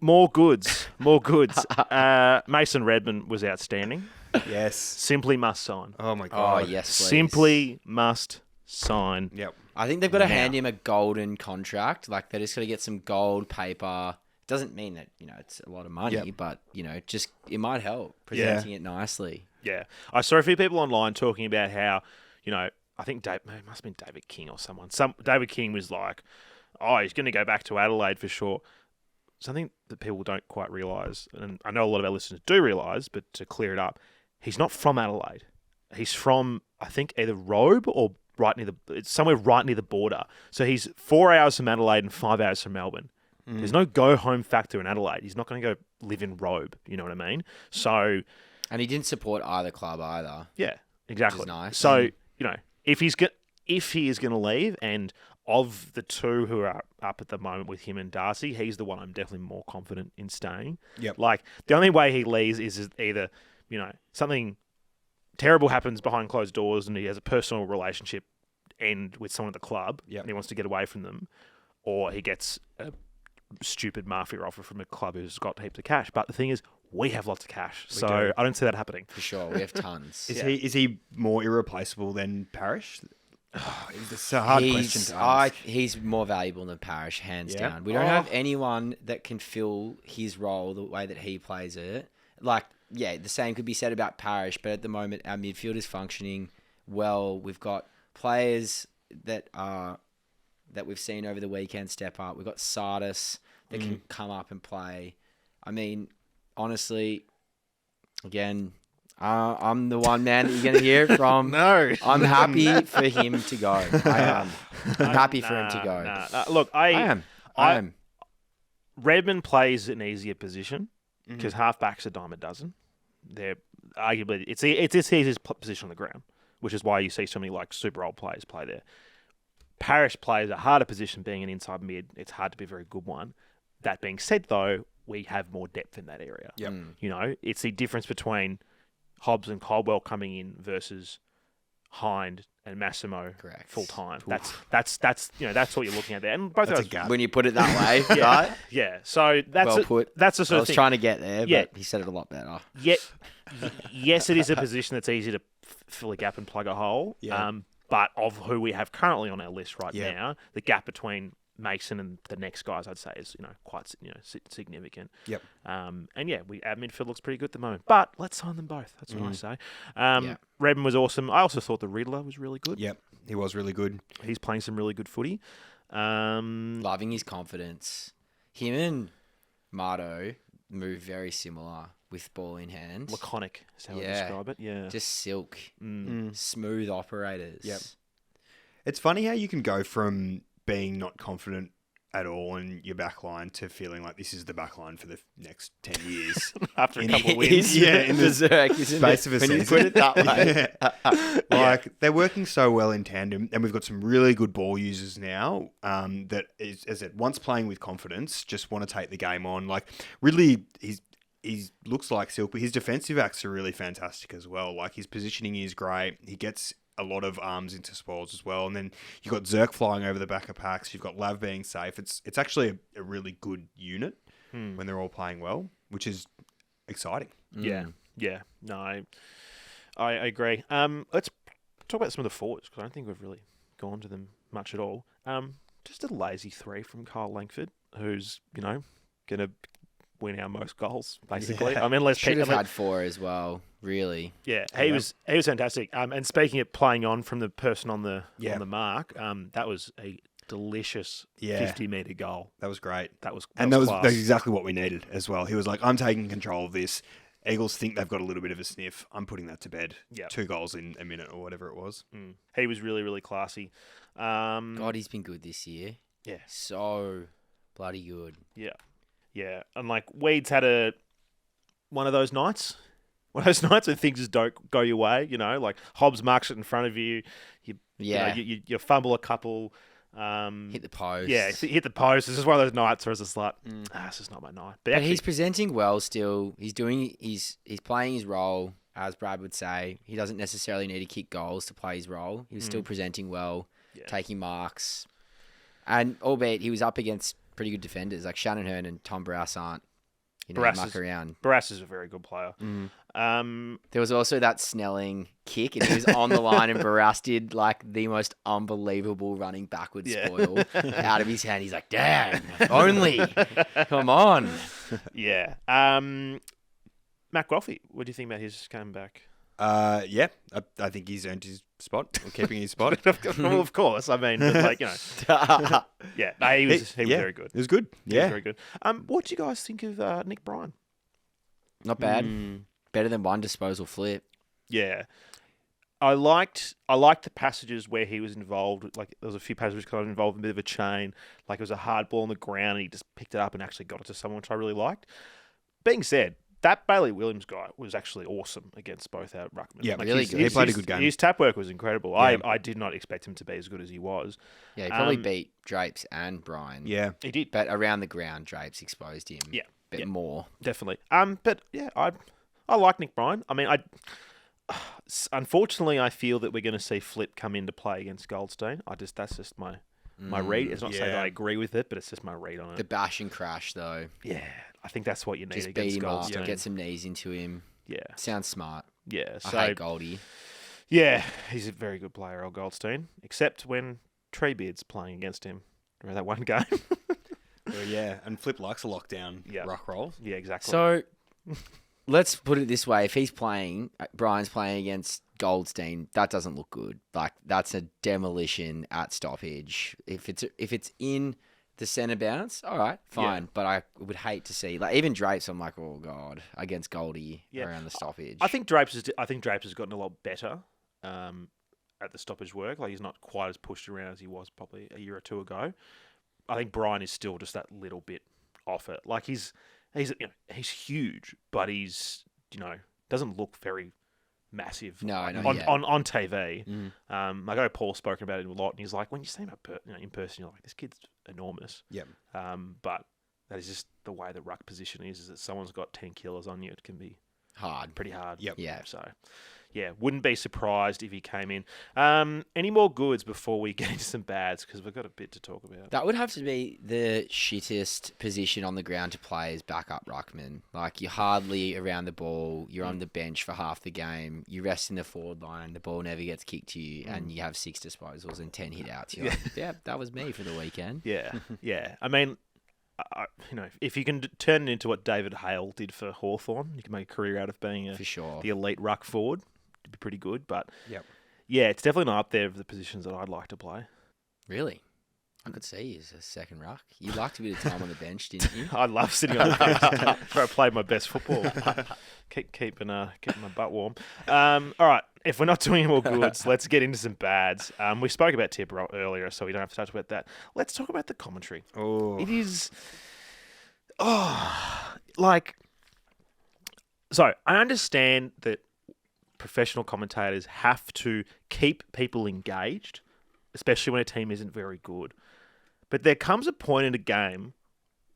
More goods. Mason Redmond was outstanding. Yes. Simply must sign. Oh my god. Oh yes, please. Simply must sign. Yep. I think they've got to hand him a golden contract. Like they're just got to get some gold paper. Doesn't mean that it's a lot of money, but just it might help presenting it nicely. Yeah, I saw a few people online talking about how I think it must have been David King or someone. David King was like, "Oh, he's going to go back to Adelaide for sure." Something that people don't quite realise, and I know a lot of our listeners do realise, but to clear it up, he's not from Adelaide. He's from, I think, either Robe or it's somewhere right near the border. So he's 4 hours from Adelaide and 5 hours from Melbourne. There's no go-home factor in Adelaide. He's not going to go live in Robe. You know what I mean? So, and he didn't support either club either. Yeah, exactly. Which is nice. So if he is going to leave, and of the two who are up at the moment with him and Darcy, he's the one I'm definitely more confident in staying. Yep. Like the only way he leaves is either something terrible happens behind closed doors and he has a personal relationship end with someone at the club and he wants to get away from them, or he gets a stupid mafia offer from a club who's got heaps of cash. But the thing is, we have lots of cash, so I don't see that happening. For sure, we have tons. Is he more irreplaceable than Parrish? It's a hard question to ask. He's more valuable than Parrish, hands down. We don't have anyone that can fill his role the way that he plays it. Like, the same could be said about Parrish, but at the moment our midfield is functioning well. We've got players that we've seen over the weekend step up. We've got Sardis that can come up and play. I mean, honestly, again, I'm the one man that you're going to hear from. No. I'm happy for him to go. I am. I'm happy for him to go. Look, I am. Redmond plays an easier position because halfback's a dime a dozen. They're arguably it's his easiest position on the ground, which is why you see so many super old players play there. Parrish plays a harder position, being an inside mid. It's hard to be a very good one. That being said, though, we have more depth in that area. Yep. It's the difference between Hobbs and Caldwell coming in versus Hind and Massimo full time. That's what you're looking at there. And both of those, when you put it that way, right? Yeah. So that's well put. That's the sort I of was thing. trying to get there, but he said it a lot better. Yes, it is a position that's easy to fill a gap and plug a hole. Yeah. But of who we have currently on our list right now, the gap between Mason and the next guys, I'd say, is quite significant. Yep. Our midfield looks pretty good at the moment. But let's sign them both. That's what I say. Redmond was awesome. I also thought the Riddler was really good. Yep, he was really good. He's playing some really good footy. Loving his confidence. Him and Marto move very similar with ball in hand. Laconic is how I describe it. Yeah. Just silk. Smooth operators. Yep. It's funny how you can go from being not confident at all in your back line to feeling like this is the back line for the next 10 years. After a couple of wins. In the space of a when season. you put it that way. They're working so well in tandem, and we've got some really good ball users now that, as I said, once playing with confidence, just want to take the game on. Like, Ridley, he looks like silk, but his defensive acts are really fantastic as well. Like, his positioning is great. He gets a lot of arms into spoils as well. And then you've got Zerk flying over the back of packs. You've got Lav being safe. It's actually a really good unit when they're all playing well, which is exciting. Yeah. No, I agree. Let's talk about some of the forwards, because I don't think we've really gone to them much at all. Just a lazy 3 from Kyle Langford, who's, going to win our most goals, basically. Yeah. I mean, let's should have had 4 as well, really. Yeah, he was fantastic. And speaking of playing on from the person on the mark, that was a delicious 50-metre goal. That was great. That was class. class. That's exactly what we needed as well. He was like, I'm taking control of this. Eagles think they've got a little bit of a sniff. I'm putting that to bed. Yeah. 2 goals in a minute or whatever it was. He was really, really classy. God, he's been good this year. Yeah. So bloody good. Yeah. And like Weeds had one of those nights. One of those nights when things just don't go your way, like Hobbs marks it in front of you. You fumble a couple. Hit the post. Yeah, hit the post. It's just one of those nights where it's just like, this is not my night. But he's presenting well still. He's playing his role, as Brad would say. He doesn't necessarily need to kick goals to play his role. He was still presenting well, taking marks. And albeit he was up against pretty good defenders, like Shannon Hearn and Tom Barras aren't, muck around. Barras is a very good player. There was also that Snelling kick, and he was on the line, and Barras did like the most unbelievable running backwards spoil out of his hand. He's like, "Damn, if only, come on." Yeah. Matt Groffey, what do you think about his coming back? Yeah, I think he's earned his spot, or keeping his spot. Well, of course. I mean, but yeah, no, he was very good. It was good. He was very good. What do you guys think of Nic Martin? Not bad. Better than one disposal flip. Yeah. I liked the passages where he was involved. Like there was a few passages kind of involved in a bit of a chain. Like it was a hard ball on the ground and he just picked it up and actually got it to someone, which I really liked. Being said, that Bailey Williams guy was actually awesome against both our ruckmen. Yeah, like really good. He played a good game. His tap work was incredible. Yeah. I did not expect him to be as good as he was. Yeah, he probably beat Drapes and Brian. Yeah. He did. But around the ground, Drapes exposed him. Yeah. A bit more. Definitely. But yeah, I like Nic Martin. I mean, unfortunately, I feel that we're going to see Flip come into play against Goldstein. That's just my read. It's not saying that I agree with it, but it's just my read on it. The bash and crash, though. Yeah, I think that's what you need Just against beat him up, Goldstein. get some knees into him. Yeah, Sounds smart. yeah. So I hate Goldie. yeah, he's a very good player, old Goldstein. Except when Treebeard's playing against him. Remember that one game? Yeah, and Flip likes a lockdown ruck roll. Yeah, exactly. So let's put it this way: if he's playing, Brian's playing against Goldstein, that doesn't look good. Like that's a demolition at stoppage. If it's in the centre bounce, all right, fine. Yeah. But I would hate to see even Drapes. I'm like, oh god, against Goldie around the stoppage. I think Drapes has gotten a lot better at the stoppage work. Like he's not quite as pushed around as he was probably a year or two ago. I think Brian is still just that little bit off it. Like he's huge, but he's doesn't look very massive. No, on TV. I know Paul's spoken about it a lot, and he's like, when you see him in person, you're like, this kid's enormous. Yep. But that is just the way the ruck position is that someone's got 10 kilos on you. It can be hard, pretty hard. Yep. Yeah. So, yeah, wouldn't be surprised if he came in. Any more goods before we get into some bads? Because we've got a bit to talk about. That would have to be the shittest position on the ground to play as backup ruckman. Like, you're hardly around the ball. You're on the bench for half the game. You rest in the forward line. The ball never gets kicked to you. And you have 6 disposals and 10 hit-outs. You're like, yeah, that was me for the weekend. Yeah, yeah. I mean, if you can turn it into what David Hale did for Hawthorn, you can make a career out of being For sure. the elite ruck forward. It'd be pretty good. But, Yep. it's definitely not up there of the positions that I'd like to play. Really? I could see you as a second ruck. You liked a bit of time on the bench, didn't you? I love sitting on the bench where I played my best football. Keeping my butt warm. All right, if we're not doing any more goods, let's get into some bads. We spoke about Tippa earlier, so we don't have to touch about that. Let's talk about the commentary. Oh, It is... So, I understand that professional commentators have to keep people engaged, especially when a team isn't very good. But there comes a point in a game,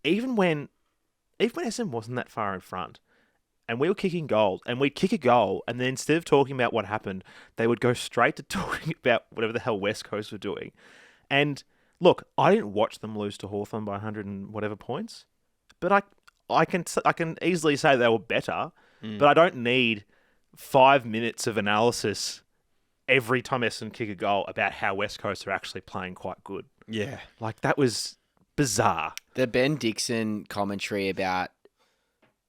even when Essendon wasn't that far in front, and we were kicking goals, and we'd kick a goal, and then instead of talking about what happened, they would go straight to talking about whatever the hell West Coast were doing. And look, I didn't watch them lose to Hawthorn by 100 and whatever points, but I can easily say they were better, but I don't need 5 minutes of analysis every time Essendon kick a goal about how West Coast are actually playing quite good. yeah. Like, that was bizarre. The Ben Dixon commentary about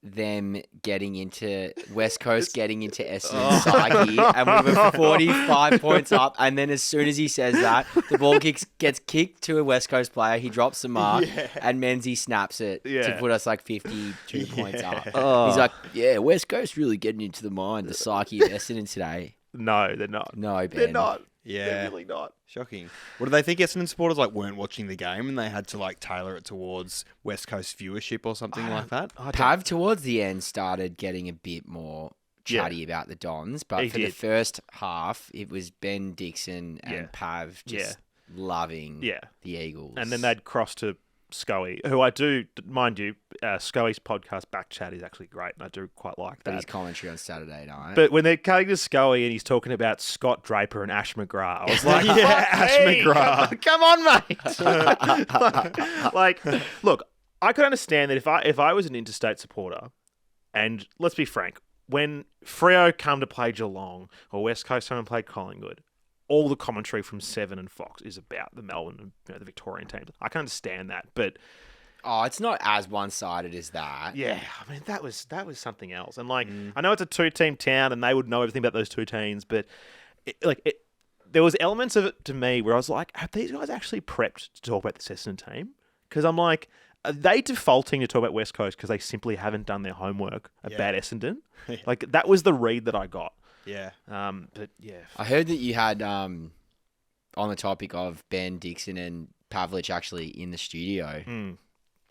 them getting into West Coast, getting into Essendon's psyche, and we were 45 points up. And then as soon as he says that, the ball gets kicked to a West Coast player. He drops the mark, and Menzies snaps it to put us like 52 points up. He's like, "Yeah, West Coast really getting into the mind, the psyche of Essendon today." No, they're not. No, Ben. They're not. Yeah. They're really not. Shocking. What do they think Essendon supporters weren't watching the game and they had to tailor it towards West Coast viewership or something like that? Pav towards the end started getting a bit more chatty about the Dons, but for the first half, it was Ben Dixon and Pav just loving the Eagles. And then they'd cross to Scully, who I do, mind you, Scully's podcast Back Chat is actually great, and I do quite like that. But his commentary on Saturday night. But when they're cutting to Scully and he's talking about Scott Draper and Ash McGrath, I was like, Ash McGrath. Come on, mate. Look, I could understand that if I was an interstate supporter, and let's be frank, when Freo come to play Geelong or West Coast come and play Collingwood, all the commentary from Seven and Fox is about the Melbourne and the Victorian teams. I can understand that, but it's not as one-sided as that. Yeah, I mean that was something else. And I know it's a two-team town, and they would know everything about those two teams, but there was elements of it to me where I was like, have these guys actually prepped to talk about this Essendon team? Because I'm like, are they defaulting to talk about West Coast because they simply haven't done their homework about Essendon? That was the read that I got. Yeah. But yeah. I heard that you had, on the topic of Ben Dixon and Pavlich actually in the studio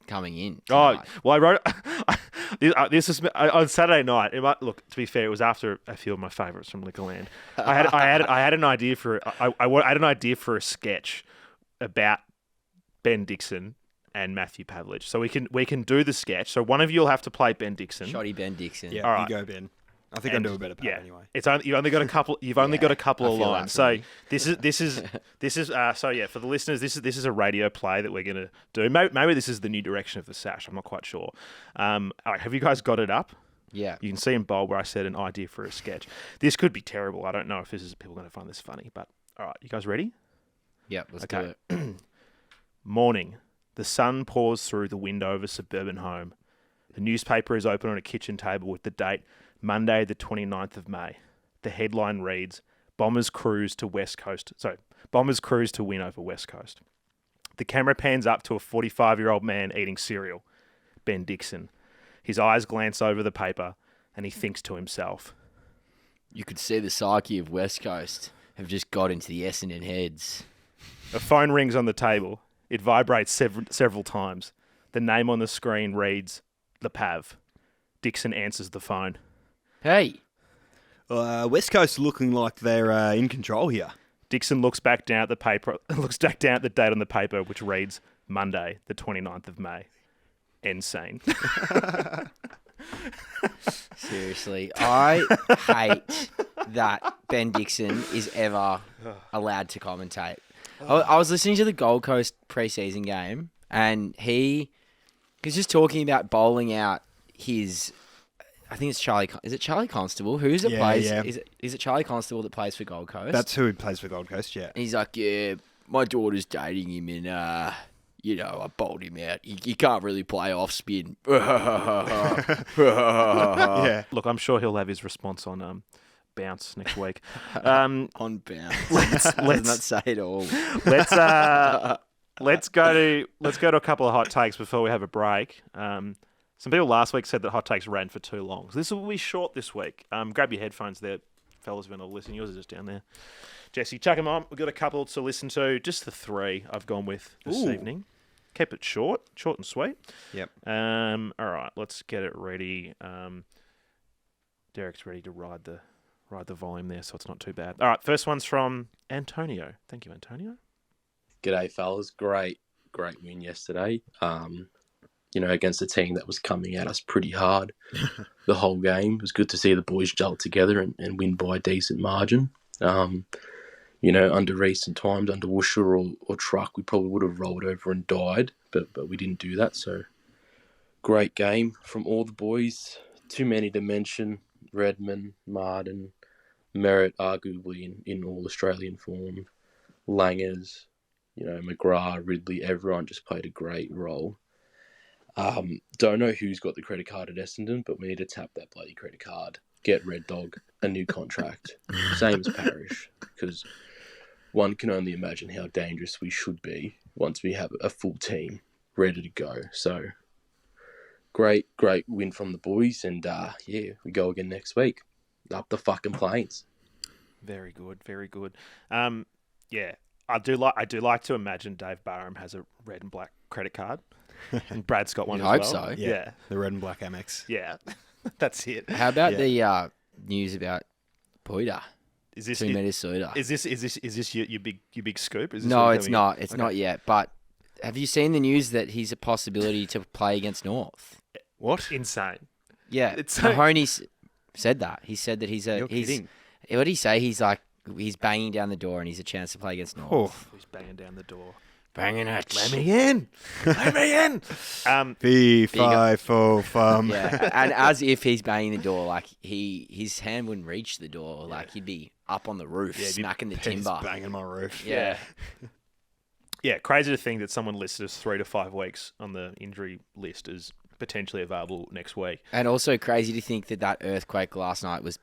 coming in tonight. Well, I wrote this is on Saturday night. Look, to be fair, it was after a few of my favourites from Liquorland. I had an idea for I had an idea for a sketch about Ben Dixon and Matthew Pavlich. So we can do the sketch. So one of you will have to play Ben Dixon. Shoddy Ben Dixon. Yeah, all right. You go, Ben. I think I do a better part anyway. You've only got a couple. You've only got a couple of lines. So this is so yeah, for the listeners, this is a radio play that we're gonna do. Maybe this is the new direction of the Sash. I'm not quite sure. All right, have you guys got it up? Yeah. You can see in bold where I said an idea for a sketch. This could be terrible. I don't know if people are going to find this funny, but all right, you guys ready? Yep, let's do it. Morning. The sun pours through the window of a suburban home. The newspaper is open on a kitchen table with the date Monday, the 29th of May. The headline reads, Bombers cruise to West Coast. Bombers cruise to win over West Coast. The camera pans up to a 45-year-old man eating cereal, Ben Dixon. His eyes glance over the paper, and he thinks to himself, you could see the psyche of West Coast have just got into the Essendon heads. A phone rings on the table. It vibrates several times. The name on the screen reads, The Pav. Dixon answers the phone. Hey. West Coast looking like they're in control here. Dixon looks back down at the paper. Looks back down at the date on the paper, which reads Monday, the 29th of May. End scene. Seriously, I hate that Ben Dixon is ever allowed to commentate. I was listening to the Gold Coast preseason game, and he was just talking about bowling out his. I think it's Charlie. Is it Charlie Constable? Who's it plays? Yeah. Is it Charlie Constable that plays for Gold Coast? That's who plays for Gold Coast. Yeah. And he's like, yeah, my daughter's dating him, and I bowled him out. You can't really play off spin. Yeah. Look, I'm sure he'll have his response on Bounce next week. On Bounce. Let's not say it all. Let's go to a couple of hot takes before we have a break. Some people last week said that hot takes ran for too long, so this will be short this week. Grab your headphones there, fellas, if you want to listen. Yours are just down there. Jesse, chuck them on. We've got a couple to listen to. Just the three I've gone with this evening. Keep it short and sweet. Yep. All right, let's get it ready. Derek's ready to ride the volume there, so it's not too bad. All right, first one's from Antonio. Thank you, Antonio. G'day, fellas. Great win yesterday. Against a team that was coming at us pretty hard the whole game. It was good to see the boys gel together and win by a decent margin. Under recent times, under Woosher or Truck, we probably would have rolled over and died, but we didn't do that. So great game from all the boys. Too many to mention. Redman, Martin, Merrett, arguably in all Australian form. Langers, McGrath, Ridley, everyone just played a great role. Don't know who's got the credit card at Essendon, but we need to tap that bloody credit card. Get Red Dog a new contract. Same as Parrish, because one can only imagine how dangerous we should be once we have a full team ready to go. So, great win from the boys, and we go again next week. Up the fucking plains. Very good, very good. I do like to imagine Dave Barham has a red and black credit card, and Brad's got one You'd as hope well. so. Yeah, The red and black Amex. yeah, that's it. How about the news about Poida? Is this 2 metres Suda. Is this your big scoop? Is this No, what it's coming not. in? It's Okay. not yet. But have you seen the news that he's a possibility to play against North? What? Insane. Yeah, It's so- Mahoney said that. He said that he's You're kidding. What did he say? He's banging down the door and he's a chance to play against North. Oh, Who's banging down the door? Banging it. Let me in. Let me in. fee-fi-fo-fum. Yeah, and as if he's banging the door, like his hand wouldn't reach the door. Like he'd be up on the roof, smacking the He's timber. banging my roof. Yeah. Yeah, crazy to think that someone listed as 3 to 5 weeks on the injury list is potentially available next week. And also crazy to think that earthquake last night was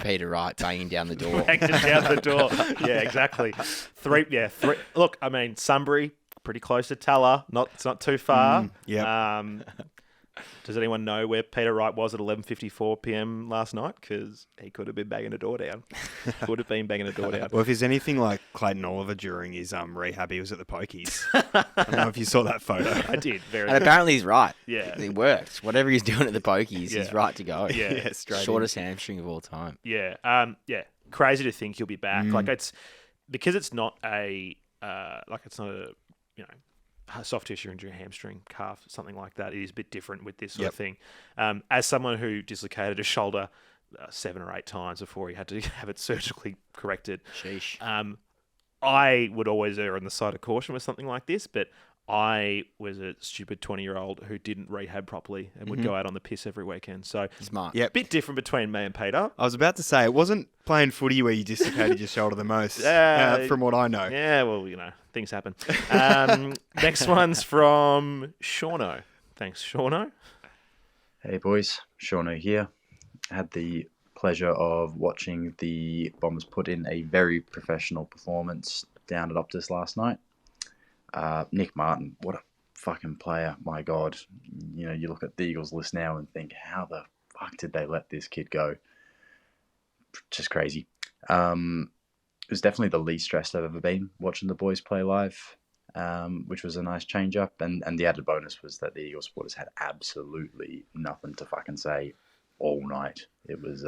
Peter Wright banging down the door. Banging down the door. Yeah, exactly. Three. Look, I mean, Sunbury, pretty close to Talla. It's not too far. Yep. Does anyone know where Peter Wright was at 11:54 p.m. last night? Because he could have been banging a door down. Could have been banging a door down. Well, if he's anything like Clayton Oliver during his rehab, he was at the pokies. I don't know if you saw that photo. I did. Very. And apparently he's right. Yeah. It worked. Whatever he's doing at the pokies, Yeah. he's right to go. Yeah. Straight Shortest hamstring of all time. Yeah. Crazy to think he'll be back. Like it's because it's not a soft tissue injury, hamstring, calf, something like that. It is a bit different with this sort of thing. As someone who dislocated a shoulder 7 or 8 times before he had to have it surgically corrected, Sheesh. I would always err on the side of caution with something like this, but I was a stupid 20-year-old who didn't rehab properly and would go out on the piss every weekend. So Smart. Yep. bit different between me and Peter. I was about to say, it wasn't playing footy where you dislocated your shoulder the most, from what I know. Yeah, well, things happen. Next one's from Shauno. Thanks, Shauno. Hey boys, Shauno here. I had the pleasure of watching the Bombers put in a very professional performance down at Optus last night. Nic Martin, what a fucking player, my God. You look at the Eagles list now and think, how the fuck did they let this kid go? Just crazy. It was definitely the least stressed I've ever been watching the boys play live, which was a nice change up. And the added bonus was that the Eagles supporters had absolutely nothing to fucking say all night. It was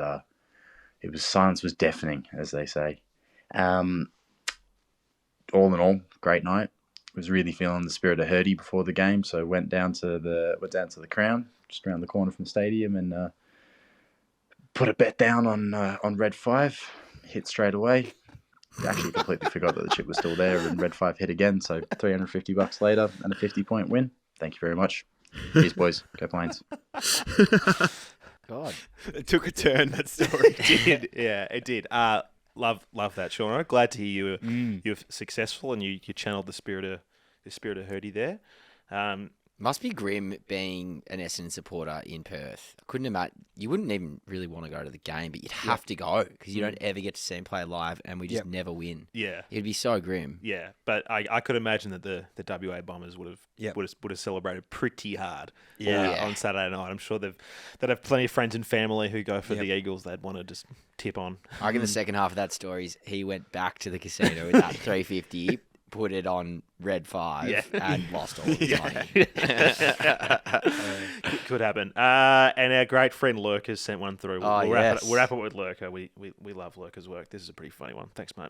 silence was deafening, as they say. All in all, great night. Was really feeling the spirit of Hurdy before the game, so went down to the Crown, just around the corner from the stadium, and put a bet down on Red 5. Hit straight away. Actually, completely forgot that the chip was still there, and Red 5 hit again. So $350 later, and a 50-point win. Thank you very much. Cheers, boys. Go Plains. God. It took a turn, that story. It did. Yeah, it did. Love that, Shauno. Glad to hear you're successful and you channeled the spirit of Hurdy there. Must be grim being an Essendon supporter in Perth. I couldn't imagine. You wouldn't even really want to go to the game, but you'd have to go because you don't ever get to see him play live, and we just never win. Yeah, It'd be so grim. yeah. But I could imagine that the WA Bombers would have celebrated pretty hard. On Saturday night. I'm sure they'd have plenty of friends and family who go for the Eagles. They'd want to just tip on. I reckon the second half of that story is he went back to the casino with that 350, put it on Red 5, and lost all his money. Could happen. And our great friend Lurker sent one through. We'll wrap it with Lurker. We love Lurker's work. This is a pretty funny one. Thanks, mate.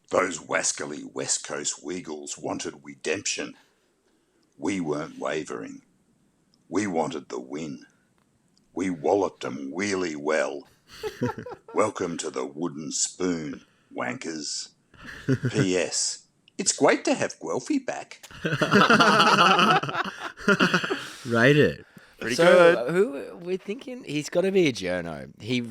Those wascally West Coast Weagles wanted redemption. We weren't wavering. We wanted the win. We walloped them really well. Welcome to the wooden spoon, wankers. P.S. It's great to have Guelphy back. Rate it. Pretty So good. who we're thinking? He's got to be a journo. He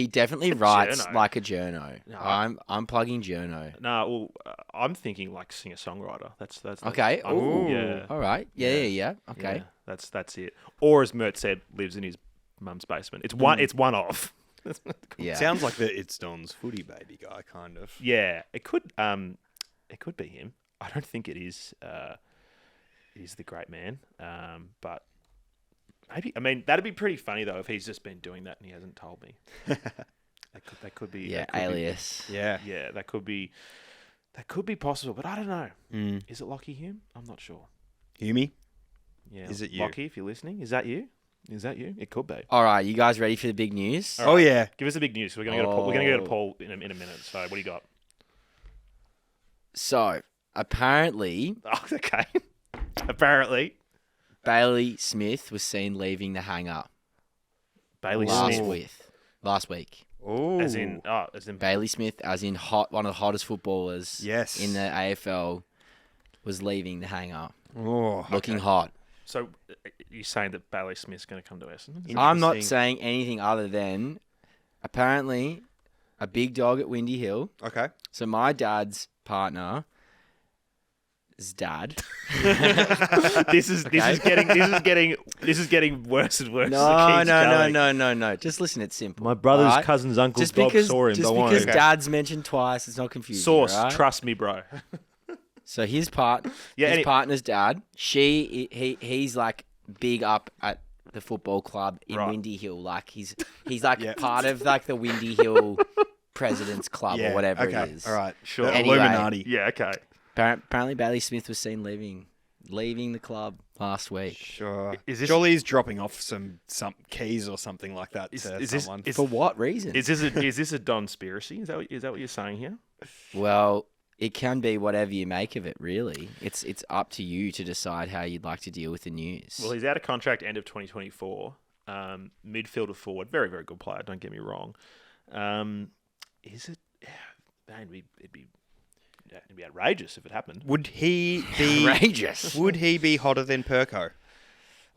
definitely writes journo? like a journo. No. I'm plugging journo. Nah, well, I'm thinking like singer-songwriter. That's Okay. I'm- Ooh. yeah. All right. Yeah. Okay. Yeah, that's it. Or as Mert said, lives in his mum's basement. It's one off. Yeah. Sounds like the It's Don's footy baby guy, kind of. Yeah, it could be him. I don't think it is. Is the great man. But maybe. I mean, that'd be pretty funny though if he's just been doing that and he hasn't told me. That could be. Yeah. that could be- Alias. Yeah. yeah, that could be possible, but I don't know. Mm. Is it Lockie Hume? I'm not sure. Humi? Yeah, Is it you? Lockie? If you're listening, is that you? It could be. All right. You guys ready for the big news? All Oh, right. yeah. Give us the big news. We're gonna go to Paul. We're gonna go to Oh. Paul in a minute. So what do you got? So apparently, Oh, okay. Apparently, Bailey Smith was seen leaving the hangar Bailey last Smith, week. Oh. as in Bailey Smith, as in one of the hottest footballers Yes. in the AFL, was leaving the hangar, Oh. looking hot. So you're saying that Bailey Smith's going to come to Essendon? I'm not Interesting. saying anything other than apparently a big dog at Windy Hill. Okay. So my dad's partner's dad. This is getting worse and worse. as it No, keeps going. no. Just listen, it's simple. My brother's alright? cousin's uncle Just Bob because, saw him. just Don't worry. because dad's mentioned twice, it's not confusing. Source, alright? trust me, bro. So his Yeah, partner's dad, he's like big up at the football club in Right. Windy Hill. Like he's like Yeah. part of like the Windy Hill President's Club Yeah. or whatever okay. it is. All right. Sure. The Anyway. Illuminati. Yeah, okay. Apparently Bailey Smith was seen leaving the club last week. Sure. Is this- Surely he's dropping off some keys or something like that Is to this- someone. For what reason? Is this a Donspiracy? Is that what you're saying here? Well, it can be whatever you make of it, really. It's up to you to decide how you'd like to deal with the news. Well, he's out of contract end of 2024. Midfielder forward, very very good player. Don't get me wrong. Is it? Yeah, man, it'd be outrageous if it happened. Would he be outrageous. Would he be hotter than Perko?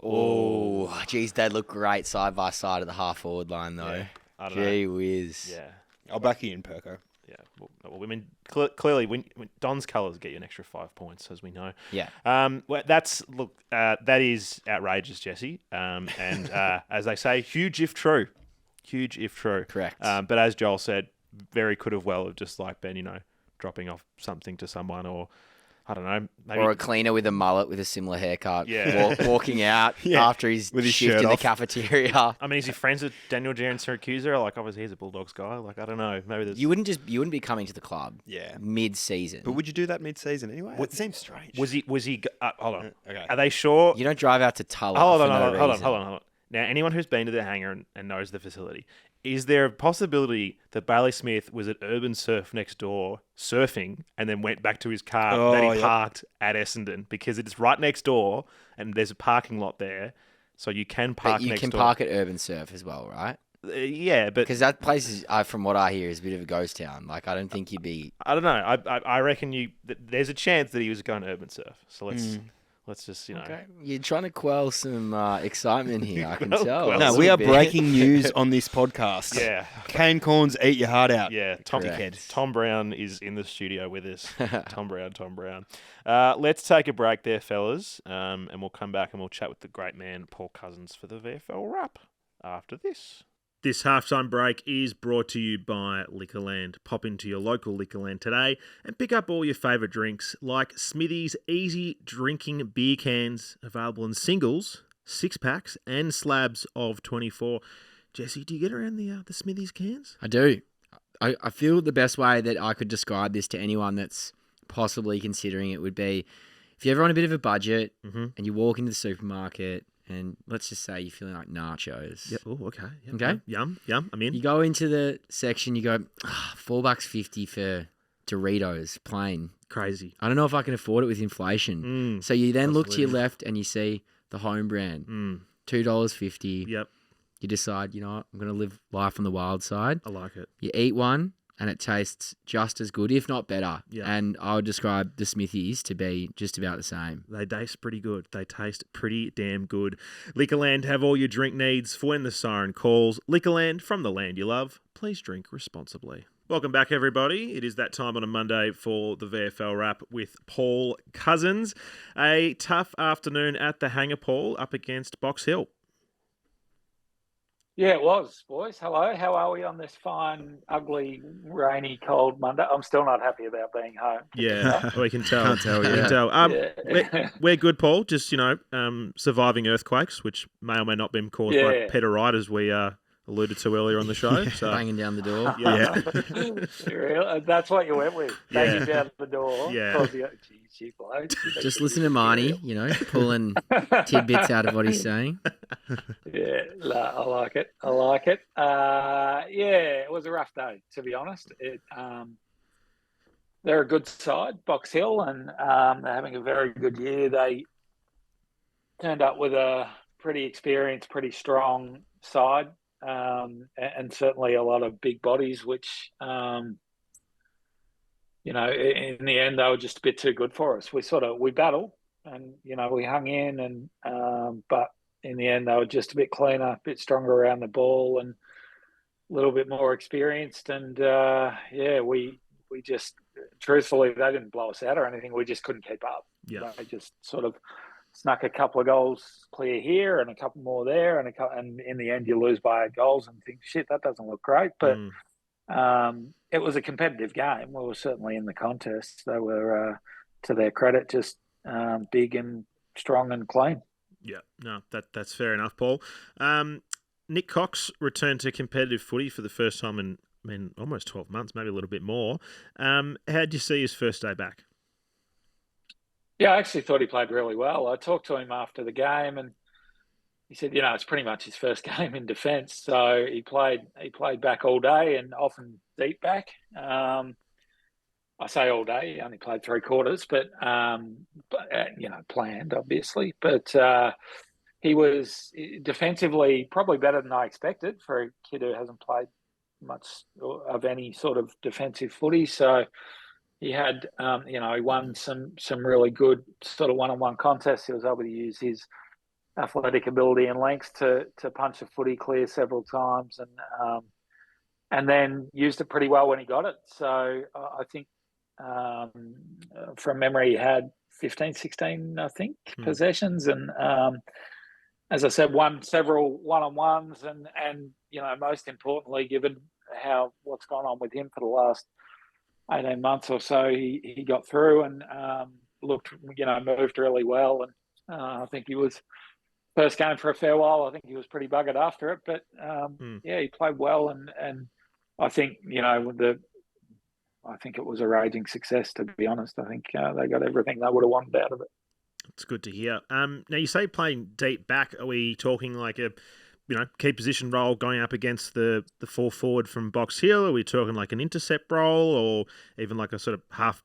Oh, geez, they'd look great side by side at the half forward line, though. Yeah, I don't know. Gee whiz. Yeah, I'll back you in, Perko. yeah. Well, I mean, clearly, when Don's colours get you an extra 5 points, as we know. Yeah. Well, that is outrageous, Jesse. And as they say, huge if true. Correct. But as Joel said, very could have well have just like been, dropping off something to someone, or I don't know, maybe Or a cleaner with a mullet with a similar haircut. Yeah. Walking out Yeah, after his with his shift shirt in the off. cafeteria. I mean, is he friends with Daniel Jaron Syracusa? Like, obviously, he's a Bulldogs guy. Like, I don't know. Maybe there's. You wouldn't be coming to the club Yeah. mid-season. But would you do that mid-season anyway? It seems strange. Was he? Hold on. Okay. Are they sure? You don't drive out to Tullow Hold for on, no hold reason. on. Now, anyone who's been to the hangar and knows the facility, is there a possibility that Bailey Smith was at Urban Surf next door surfing and then went back to his car that he yep. parked at Essendon? Because it's right next door and there's a parking lot there, so you can park But you next can door. park at Urban Surf as well, right? Yeah, but Because that place is, from what I hear, is a bit of a ghost town. Like, I don't think you'd be... I don't know. I reckon there's a chance that he was going to Urban Surf. So let's just Okay. You're trying to quell some excitement here, I can Quell- tell. quell A No, little we are bit. breaking news on this podcast. Yeah. Cane corns, eat your heart out. Yeah, Tom Correct. Tom Brown is in the studio with us. Tom Brown. Let's take a break there, fellas, and we'll come back and we'll chat with the great man Paul Cousins for the VFL wrap after this. This halftime break is brought to you by Liquorland. Pop into your local Liquorland today and pick up all your favourite drinks like Smithy's easy drinking beer cans, available in singles, 6-packs, and slabs of 24. Jesse, do you get around the Smithy's cans? I do. I feel the best way that I could describe this to anyone that's possibly considering it would be if you're ever on a bit of a budget and you walk into the supermarket and let's just say you're feeling like nachos. Yeah. Oh, okay. Yep. Okay. Yum. I'm in. You go into the section, you go, $4.50 for Doritos, plain. Crazy. I don't know if I can afford it with inflation. So you then look to your left and you see the home brand, $2.50. Yep. You decide, you know what, I'm going to live life on the wild side. I like it. You eat one, and it tastes just as good, if not better. Yeah. And I would describe the Smithies to be just about the same. They taste pretty good. They taste pretty damn good. Liquorland, have all your drink needs for when the siren calls. Liquorland, from the land you love. Please drink responsibly. Welcome back, everybody. It is that time on a Monday for the VFL wrap with Paul Cousins. A tough afternoon at the Hangar, Paul, up against Box Hill. Yeah, it was, boys. Hello. How are we on this fine, ugly, rainy, cold Monday? I'm still not happy about being home. Yeah, we can tell. Can't tell, We yeah. can tell. Yeah. We're good, Paul. Just, surviving earthquakes, which may or may not be caused by Yeah. Peter Wright, as we alluded to earlier on the show. So, Banging down the door. yeah. Really? That's what you went with. Banging down the door. Yeah. Geez, you bloke. Just listen to Marnie, pulling tidbits out of what he's saying. Yeah, I like it. I like it. Yeah, it was a rough day, to be honest. They're a good side, Box Hill, and they're having a very good year. They turned up with a pretty experienced, pretty strong side, and certainly a lot of big bodies, which, in the end, they were just a bit too good for us. We battled and, we hung in, and but in the end, they were just a bit cleaner, a bit stronger around the ball, and a little bit more experienced. And we just, truthfully, they didn't blow us out or anything. We just couldn't keep up. Yeah. They just sort of snuck a couple of goals clear here and a couple more there, and in the end, you lose by 8 goals and think, shit, that doesn't look great. But it was a competitive game. We were certainly in the contest. They were, to their credit, just big and strong and clean. Yeah, no, that's fair enough, Paul. Nick Cox returned to competitive footy for the first time in almost 12 months, maybe a little bit more. How did you see his first day back? Yeah, I actually thought he played really well. I talked to him after the game, and he said, it's pretty much his first game in defence. So he played back all day and often deep back. I say all day. He only played 3 quarters, but planned obviously. But he was defensively probably better than I expected for a kid who hasn't played much of any sort of defensive footy. So he had, he won some really good sort of one-on-one contests. He was able to use his athletic ability and length to punch a footy clear several times, and then used it pretty well when he got it. So I think from memory, he had 15, 16, I think, possessions, and as I said, won several one-on-ones, and most importantly, given what's gone on with him for the last 18 months or so, he got through and looked, moved really well, and I think he was first game for a fair while. I think he was pretty buggered after it, but he played well, and I think I think it was a raging success, to be honest. I think they got everything they would have wanted out of it. It's good to hear. Now, you say playing deep back. Are we talking like a key position role going up against the full forward from Box Hill? Are we talking like an intercept role, or even like a sort of half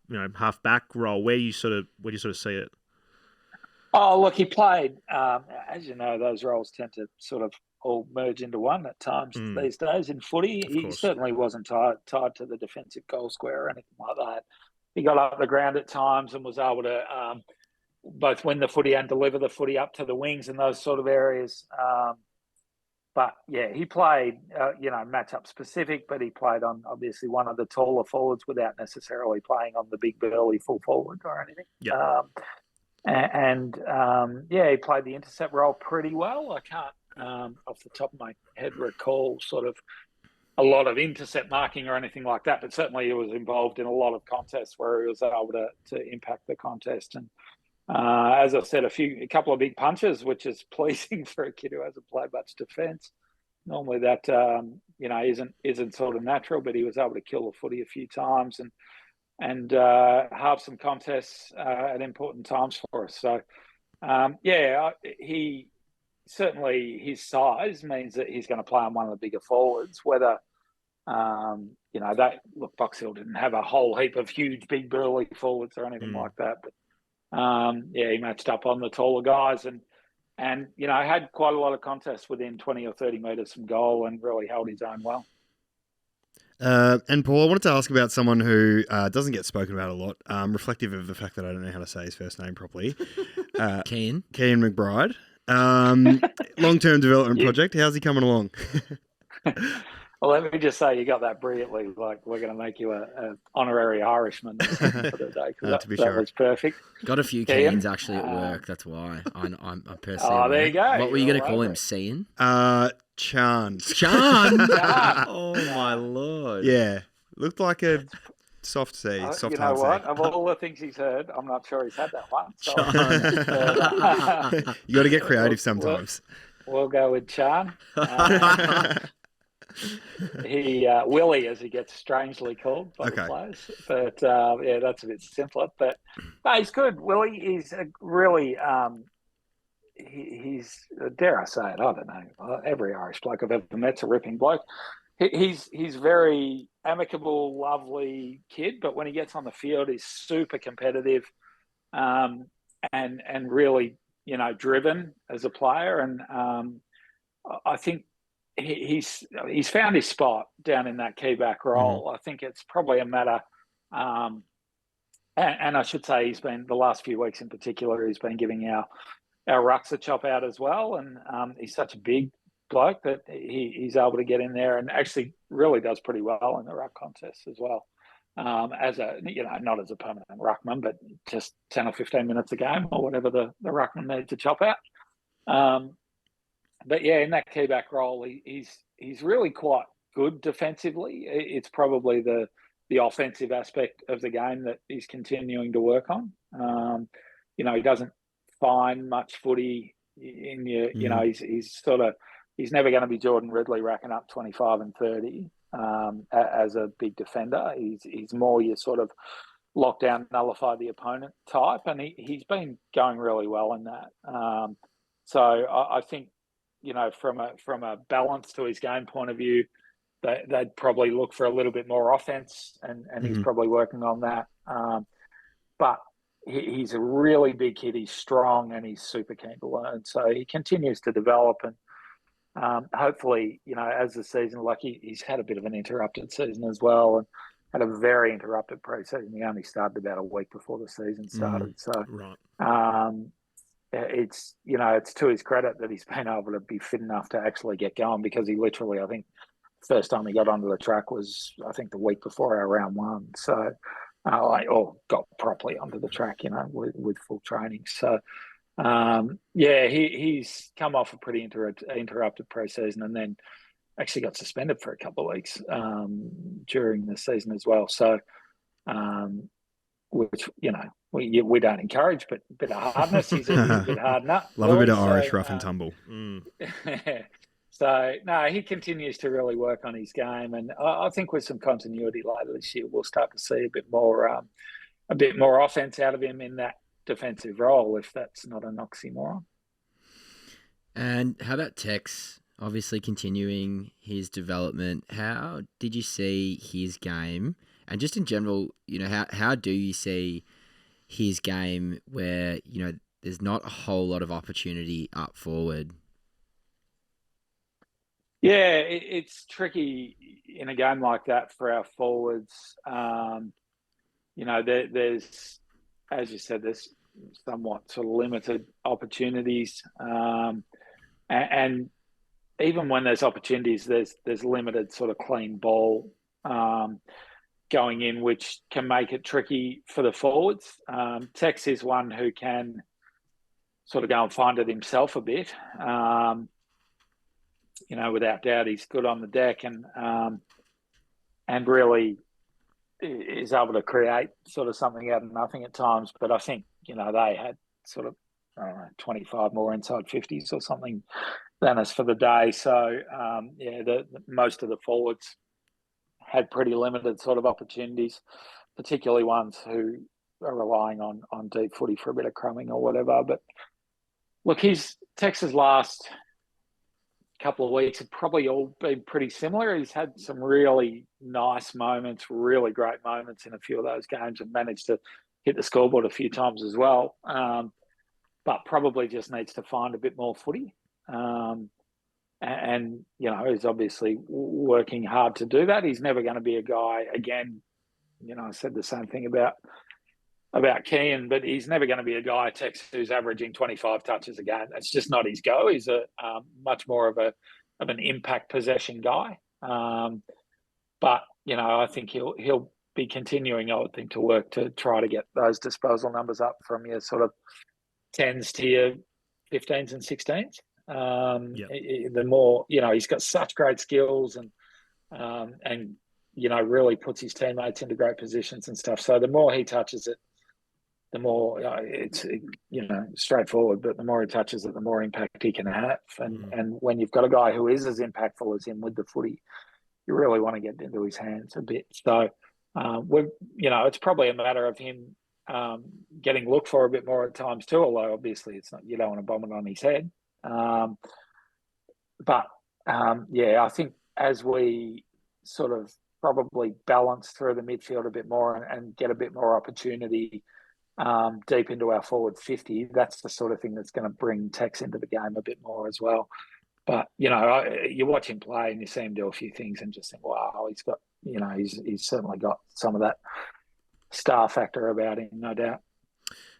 back role? Where do you sort of see it? Oh, look, he played. As you know, those roles tend to sort of all merge into one at times these days in footy. He certainly wasn't tied to the defensive goal square or anything like that. He got up the ground at times and was able to both win the footy and deliver the footy up to the wings and those sort of areas. But yeah, he played, matchup specific, but he played on obviously one of the taller forwards without necessarily playing on the big burly full forward or anything. Yeah. He played the intercept role pretty well. I can't, off the top of my head, recall sort of a lot of intercept marking or anything like that, but certainly he was involved in a lot of contests where he was able to impact the contest. And as I said, a couple of big punches, which is pleasing for a kid who hasn't played much defence. Normally that isn't sort of natural, but he was able to kill the footy a few times and halve some contests at important times for us. So he certainly, his size means that he's going to play on one of the bigger forwards. Whether Box Hill didn't have a whole heap of huge, big, burly forwards or anything like that, but he matched up on the taller guys and had quite a lot of contests within 20 or 30 metres from goal and really held his own well. And Paul, I wanted to ask about someone who doesn't get spoken about a lot, reflective of the fact that I don't know how to say his first name properly. Kean McBride. Long-term development Yeah. project. How's he coming along? Well, let me just say you got that brilliantly. Like, we're going to make you a honorary Irishman or something for the day, because To be that sure. was perfect. got a few Kean, Keans actually at work. That's why I'm personally. Oh, there you go. What were you You're going to all call over him? it. Cian? Chan. Chan. Chan. Oh my lord. Yeah. Looked like a soft C. Soft You know hard what? C. Of all the things he's heard, I'm not sure he's had that one. So You got to get creative sometimes. we'll go with Chan. Willie, as he gets strangely called by the players. But yeah, that's a bit simpler. But no, he's good. Willie is a really he's dare I say it, I don't know. Every Irish bloke I've ever met's a ripping bloke. He's very amicable, lovely kid, but when he gets on the field, he's super competitive, and really, driven as a player. And I think he's found his spot down in that key back role. I think it's probably a matter, and I should say he's been, the last few weeks in particular, he's been giving our rucks a chop out as well. And he's such a big bloke that he's able to get in there and actually really does pretty well in the ruck contest as well. As a, not as a permanent ruckman, but just 10 or 15 minutes a game or whatever the ruckman needs to chop out. But yeah, in that key back role, he's really quite good defensively. It's probably the offensive aspect of the game that he's continuing to work on. He doesn't find much footy in you. He's never going to be Jordan Ridley racking up 25 and 30 as a big defender. He's more your sort of lockdown, nullify the opponent type, and he's been going really well in that. So I think, from a balance to his game point of view, they'd probably look for a little bit more offense, and he's probably working on that. But he's a really big kid. He's strong and he's super keen to learn. So he continues to develop, and hopefully, as the season, he's had a bit of an interrupted season as well, and had a very interrupted pre-season. He only started about a week before the season started. So it's to his credit that he's been able to be fit enough to actually get going, because he literally, I think, first time he got onto the track was, I think, the week before our round one. So, or got properly onto the track, with full training. So, he's come off a pretty interrupted pre-season, and then actually got suspended for a couple of weeks during the season as well. So, which, we don't encourage, but a bit of hardness. He's a bit hard nut. Love a bit of Irish rough and tumble. So, no, he continues to really work on his game, and I think with some continuity later this year, we'll start to see a bit more offense out of him in that defensive role, if that's not an oxymoron. And how about Tex? Obviously, continuing his development. How did you see his game, and just in general, how do you see his game where there's not a whole lot of opportunity up forward? Yeah, it's tricky in a game like that for our forwards. There's, as you said, there's somewhat sort of limited opportunities, and even when there's opportunities, there's limited sort of clean ball going in, which can make it tricky for the forwards. Tex is one who can sort of go and find it himself a bit. Without doubt, he's good on the deck, and really is able to create sort of something out of nothing at times. But I think, they had sort of, 25 more inside 50s or something than us for the day. So, most of the forwards had pretty limited sort of opportunities, particularly ones who are relying on deep footy for a bit of crumbing or whatever. But look, Tex's last couple of weeks have probably all been pretty similar. He's had some really nice moments, really great moments in a few of those games, and managed to hit the scoreboard a few times as well. But probably just needs to find a bit more footy. and he's obviously working hard to do that. He's never going to be a guy, again, I said the same thing about Keane, but he's never going to be a guy, Tex, who's averaging 25 touches a game. That's just not his go. He's a much more of an impact possession guy. But I think he'll be continuing, I would think, to work to try to get those disposal numbers up from your sort of 10s to your 15s and 16s. The more, he's got such great skills and really puts his teammates into great positions and stuff. So the more he touches it, the more it's straightforward, but the more he touches it, the more impact he can have. And when you've got a guy who is as impactful as him with the footy, you really want to get into his hands a bit. So it's probably a matter of him getting looked for a bit more at times too, although obviously it's not, you don't want to bomb it on his head. I think as we sort of probably balance through the midfield a bit more and get a bit more opportunity deep into our forward 50, that's the sort of thing that's going to bring Tex into the game a bit more as well. But, you watch him play and you see him do a few things and just think, wow, he's got, he's certainly got some of that star factor about him, no doubt.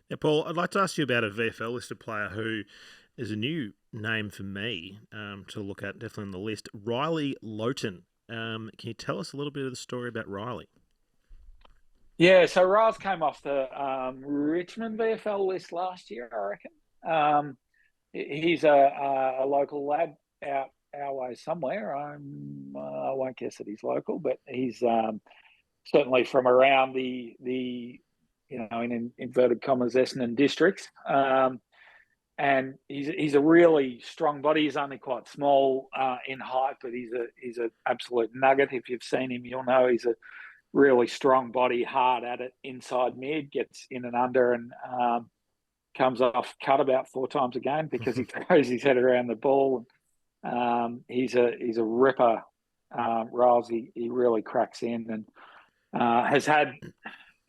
Yeah, Paul, I'd like to ask you about a VFL listed player who is a new name for me to look at, definitely on the list, Riley Lowton. Can you tell us a little bit of the story about Riley? Yeah, so Riles came off the Richmond VFL list last year, I reckon. He's a local lad out our way somewhere. I won't guess that he's local, but he's certainly from around the in inverted commas Essendon districts. And he's a really strong body. He's only quite small in height, but he's an absolute nugget. If you've seen him, you'll know he's a really strong body, hard at it inside mid, gets in and under, and comes off cut about 4 times a game because he throws his head around the ball. He's a ripper, Riles. He really cracks in and has had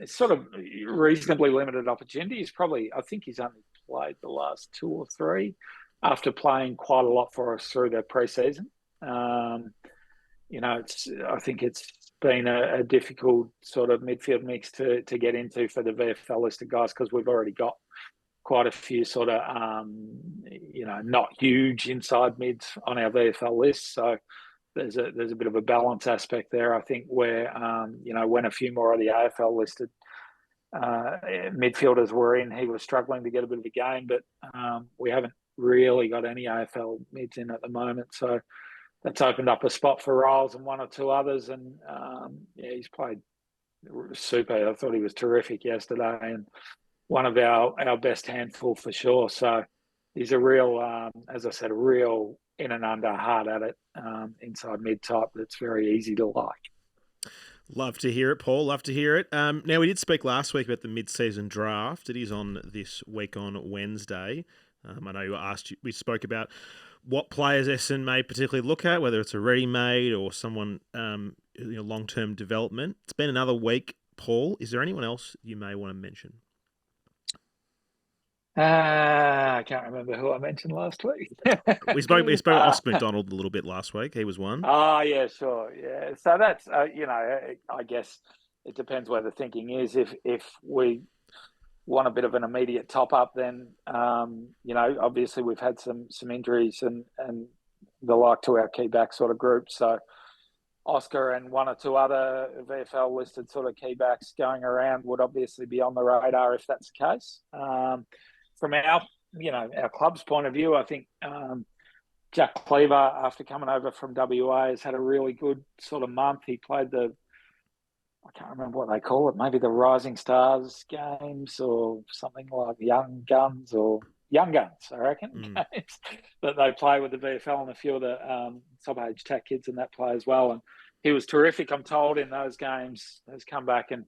sort of reasonably limited opportunities. I think he's only played the last 2 or 3 after playing quite a lot for us through the pre-season. I think it's been a difficult sort of midfield mix to get into for the VFL listed guys because we've already got quite a few sort of, not huge inside mids on our VFL list. So there's a bit of a balance aspect there, I think, where, when a few more of the AFL listed midfielders were in, he was struggling to get a bit of a game, but we haven't really got any AFL mids in at the moment. So that's opened up a spot for Riles and 1 or 2 others. And he's played super. I thought he was terrific yesterday and one of our best handful for sure. So he's a real, as I said, a real in and under, hard at it, inside mid type that's very easy to like. Love to hear it, Paul. Love to hear it. Now, we did speak last week about the mid-season draft. It is on this week on Wednesday. I know we spoke about what players Essendon may particularly look at, whether it's a ready-made or someone long-term development. It's been another week, Paul. Is there anyone else you may want to mention? I can't remember who I mentioned last week. we spoke Oscar McDonald a little bit last week. He was one. Oh, yeah, sure. Yeah. So that's, I guess it depends where the thinking is. If we want a bit of an immediate top-up, then, obviously we've had some injuries and the like to our key back sort of group. So Oscar and 1 or 2 other VFL listed sort of key backs going around would obviously be on the radar if that's the case. From our club's point of view, I think Jack Cleaver, after coming over from WA, has had a really good sort of month. He played I can't remember what they call it, maybe the Rising Stars games or something like Young Guns, I reckon, games that they play with the VFL and a few of the top-age TAC kids and that play as well. And he was terrific, I'm told, in those games. Has come back, and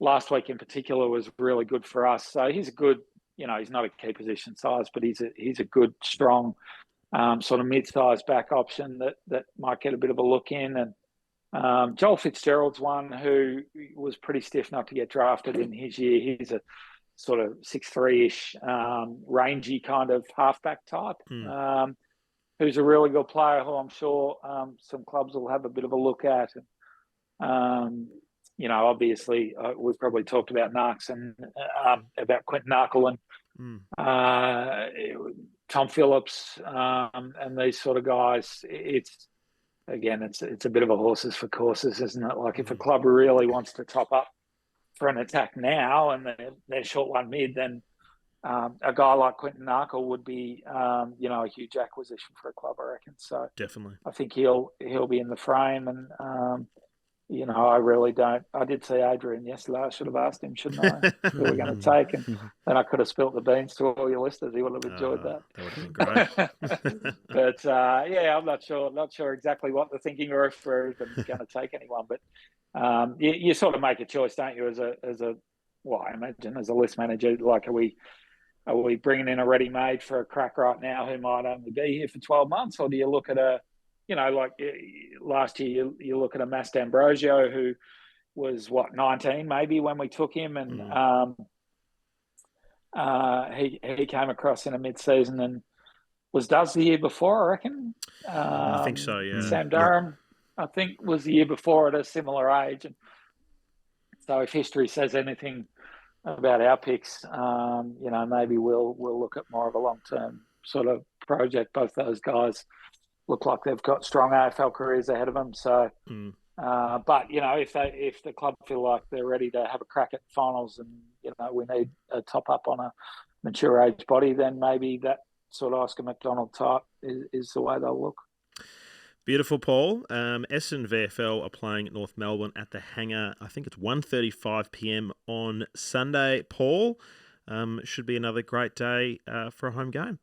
last week in particular was really good for us. So he's a good, he's not a key position size, but he's a good, strong sort of mid-sized back option that might get a bit of a look in. And Joel Fitzgerald's one who was pretty stiff not to get drafted in his year. He's a sort of 6'3"-ish, rangy kind of halfback type. who's a really good player who I'm sure some clubs will have a bit of a look at. Obviously, we've probably talked about Narks and about Quentin Narkle and Tom Phillips and these sort of guys. It's a bit of a horses for courses, isn't it? Like if a club really wants to top up for an attack now and they're short one mid, then a guy like Quentin Narkle would be, a huge acquisition for a club, I reckon. So Definitely. I think he'll be in the frame, and I really don't. I did see Adrian yesterday. I should have asked him, shouldn't I, who we're going to take, and then I could have spilt the beans to all your listeners. He would have enjoyed that. That would have been great. But I'm not sure exactly what the thinking or if we're even going to take anyone. But you sort of make a choice, don't you? I imagine as a list manager, like are we bringing in a ready-made for a crack right now who might only be here for 12 months? Or do you look at like last year, you look at a Mass D'Ambrosio who was, 19 maybe when we took him, and he came across in a mid-season and was Does the year before, I reckon. I think so, yeah. Sam Durham, I think, was the year before at a similar age. And so if history says anything about our picks, maybe we'll look at more of a long-term sort of project. Both those guys look like they've got strong AFL careers ahead of them. So, but if the club feel like they're ready to have a crack at finals, and we need a top up on a mature age body, then maybe that sort of Oscar McDonald type is the way they'll look. Beautiful, Paul. Essendon VFL are playing at North Melbourne at the Hangar. I think it's 1:35 p.m. on Sunday. Paul, should be another great day for a home game.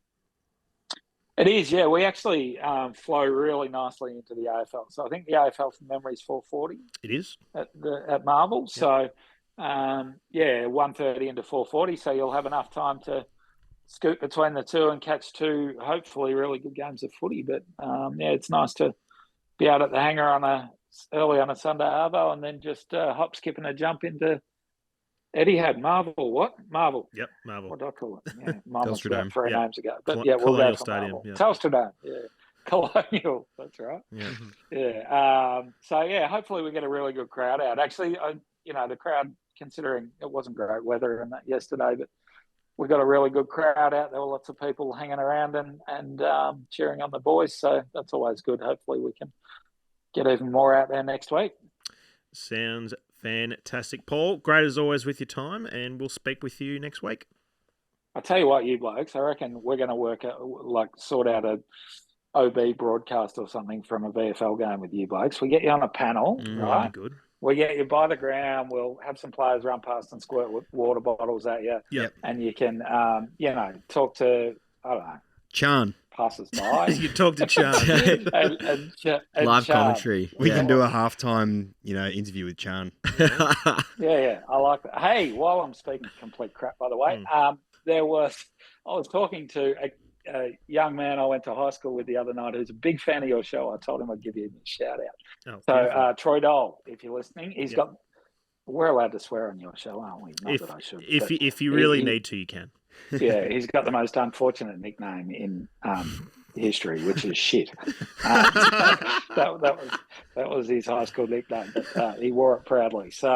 It is, yeah. We actually flow really nicely into the AFL. So I think the AFL from memory is 4:40. It is at Marvel. Yep. So 1:30 into 4:40. So you'll have enough time to scoot between the two and catch two, hopefully, really good games of footy. But it's nice to be out at the Hangar early on a Sunday arvo, and then just hop, skip, and a jump into Etihad. Marvel. Yep, Marvel. What do I call it? Yeah, Marvel Telstra Dome. 3 names ago. But Colonial we'll go for Stadium. Marvel. Yeah. Telstra Dome. Yeah, Colonial. That's right. Yeah. Yeah. Hopefully we get a really good crowd out. Actually, the crowd, considering it wasn't great weather and that yesterday, but we got a really good crowd out. There were lots of people hanging around and cheering on the boys. So that's always good. Hopefully we can get even more out there next week. Sounds fantastic. Paul, great as always with your time, and we'll speak with you next week. I'll tell you what, you blokes, I reckon we're going to sort out a OB broadcast or something from a VFL game with you blokes. We get you on a panel, right? Good. We get you by the ground. We'll have some players run past and squirt water bottles at you. Yep. And you can, talk to, I don't know, Chan. Passers-by. You talk to Chan. and Live Chan. commentary. We can do a halftime, interview with Chan. Yeah, I like that. Hey, while I'm speaking complete crap, by the way, I was talking to a young man I went to high school with the other night who's a big fan of your show. I told him I'd give you a shout out. Oh, so Troy Dole, if you're listening, he's got. We're allowed to swear on your show, aren't we? Not that I should. If you really need to, you can. Yeah, he's got the most unfortunate nickname in history, which is shit. That was his high school nickname, but he wore it proudly. So,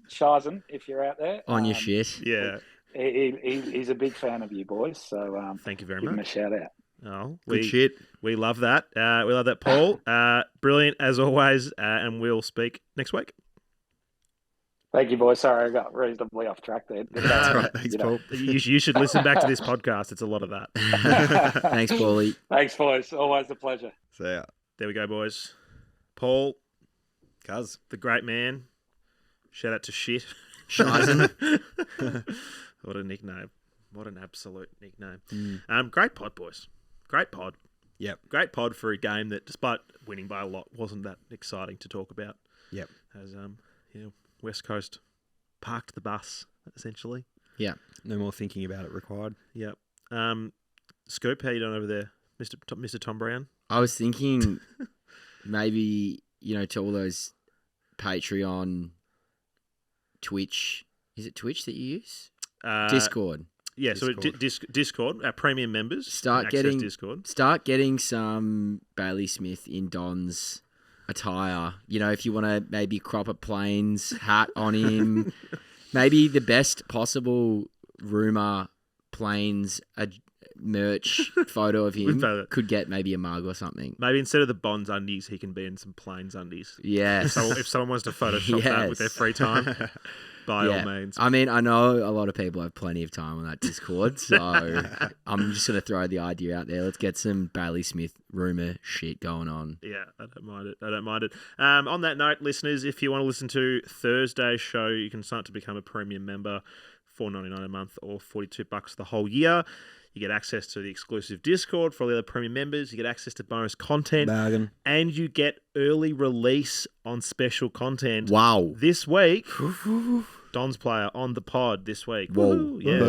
Shizen, if you're out there, on your shit. Yeah. He's a big fan of you boys, so thank you very give much. him a shout out. Oh, Good shit. We love that. We love that, Paul. Brilliant as always, and we'll speak next week. Thank you, boys. Sorry, I got reasonably off track there. That's right. Thanks, Paul. You should listen back to this podcast. It's a lot of that. Thanks, Paulie. Thanks, boys. Always a pleasure. See ya. There we go, boys. Paul, Cuz. the great man. Shout out to shit. Shizen. What a nickname. What an absolute nickname. Great pod, boys. Great pod. Yep. Great pod for a game that, despite winning by a lot, wasn't that exciting to talk about. Yep. As West Coast parked the bus, essentially. Yeah. No more thinking about it required. Yep. Scoop, how you doing over there, Mr. Tom Brown? I was thinking maybe, to all those Patreon, Twitch. Is it Twitch that you use? Discord. Yeah, so Discord, our premium members Start access getting Discord. Start getting some Bailey Smith in Don's attire. You know, if you want to maybe crop a Plains hat on him, maybe the best possible rumour Plains merch photo of him could get maybe a mug or something. Maybe instead of the Bonds undies, he can be in some Plains undies. Yes. So if someone wants to Photoshop that with their free time, by all means. I mean, I know a lot of people have plenty of time on that Discord, so I'm just going to throw the idea out there. Let's get some Bailey Smith rumour shit going on. Yeah, I don't mind it. On that note, listeners, if you want to listen to Thursday's show, you can sign up to become a premium member, $4.99 a month or $42 the whole year. You get access to the exclusive Discord for all the other premium members. You get access to bonus content. Bargain. And you get early release on special content. Wow. This week, Don's player on the pod this week. Whoa. Woo-hoo. Yeah.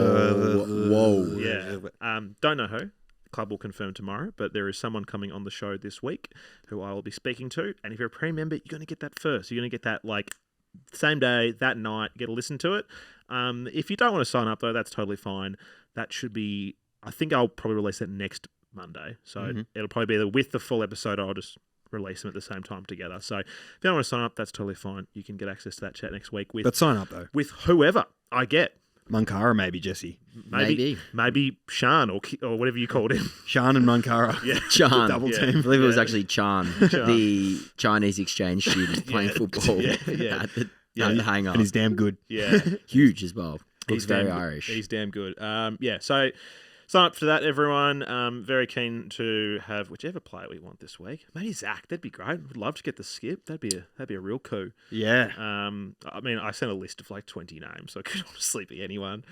Whoa. Yeah. Don't know who. Club will confirm tomorrow, but there is someone coming on the show this week who I will be speaking to. And if you're a premium member, you're going to get that first. You're going to get that like same day, that night, get to listen to it. If you don't want to sign up, though, that's totally fine. That should be... I think I'll probably release it next Monday. So it'll probably be with the full episode. I'll just release them at the same time together. So if you don't want to sign up, that's totally fine. You can get access to that chat next week with... But sign up, though. With whoever I get. Munkara, maybe, Jesse. Maybe Shan or whatever you called him. Shan and Munkara. Yeah. Chan. Double team. I believe it was actually Chan, the Chinese exchange student playing football at the hangar. And he's damn good. Yeah. Huge as well. Looks very damn Irish. He's damn good. So sign up for that, everyone. Very keen to have whichever player we want this week. Maybe Zach. That'd be great. Would love to get the skip. That'd be a real coup. Yeah. I mean, I sent a list of like 20 names, so it could honestly be anyone.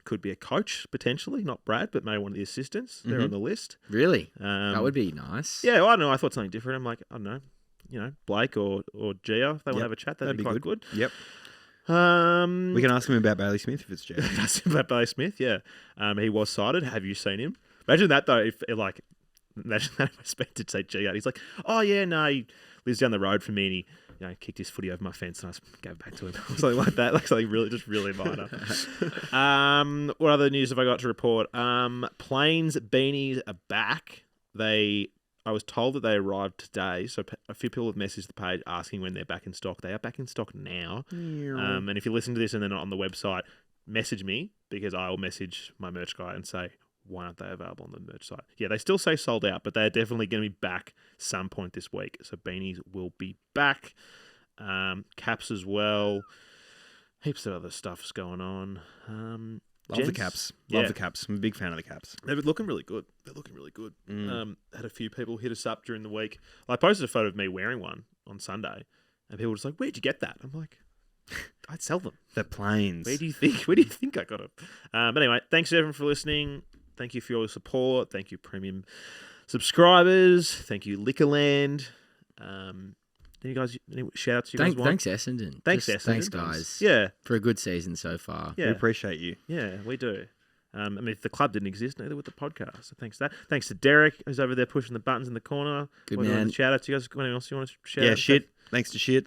Could be a coach potentially, not Brad, but maybe one of the assistants. They're on the list. Really? That would be nice. Yeah, well, I don't know. I thought something different. I'm like, I don't know, Blake or Gio. If they want to have a chat, that'd be quite good. Yep. We can ask him about Bailey Smith if it's Gio. Ask him about Bailey Smith, yeah. He was cited. Have you seen him? Imagine that though. Imagine that if I spent to say Gio. He's like, oh yeah, no, he lives down the road from me, and he kicked his footy over my fence, and I just gave it back to him. Something like that, like something really minor. What other news have I got to report? Plains beanies are back. I was told that they arrived today, so a few people have messaged the page asking when they're back in stock. They are back in stock now. And if you listen to this and they're not on the website, message me, because I will message my merch guy and say, why aren't they available on the merch site? Yeah, they still say sold out, but they're definitely going to be back some point this week. So beanies will be back. Caps as well. Heaps of other stuff's going on. Love the caps. Love the caps. I'm a big fan of the caps. They're looking really good. Had a few people hit us up during the week. I posted a photo of me wearing one on Sunday, and people were just like, "Where'd you get that?" I'm like, "I'd sell them." The Plains. Where do you think I got them? But anyway, thanks everyone for listening. Thank you for your support. Thank you premium subscribers. Thank you Liquorland. Any shout outs you guys want? Thanks Essendon. Thanks guys. Yeah, for a good season so far. Yeah, we appreciate you. Yeah, we do. I mean, if the club didn't exist, neither would the podcast. So thanks to that. Thanks to Derek, who's over there pushing the buttons in the corner. Good man. Shout out to you guys. Anything else you want to shout out? Yeah, shit. Thanks to shit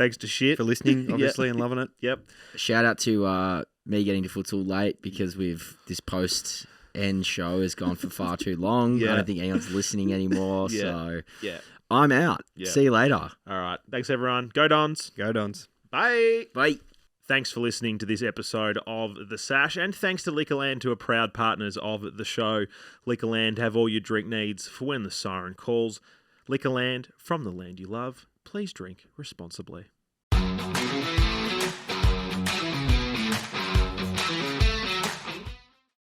for listening, obviously, and loving it. Yep. Shout out to me getting to futsal late because this post end show has gone for far too long. I don't think anyone's listening anymore. So I'm out. Yeah. See you later. All right. Thanks, everyone. Go Dons. Go Dons. Bye. Bye. Thanks for listening to this episode of The Sash, and thanks to Liquorland, who are proud partners of the show. Liquorland, have all your drink needs for when the siren calls. Liquorland, from the land you love. Please drink responsibly.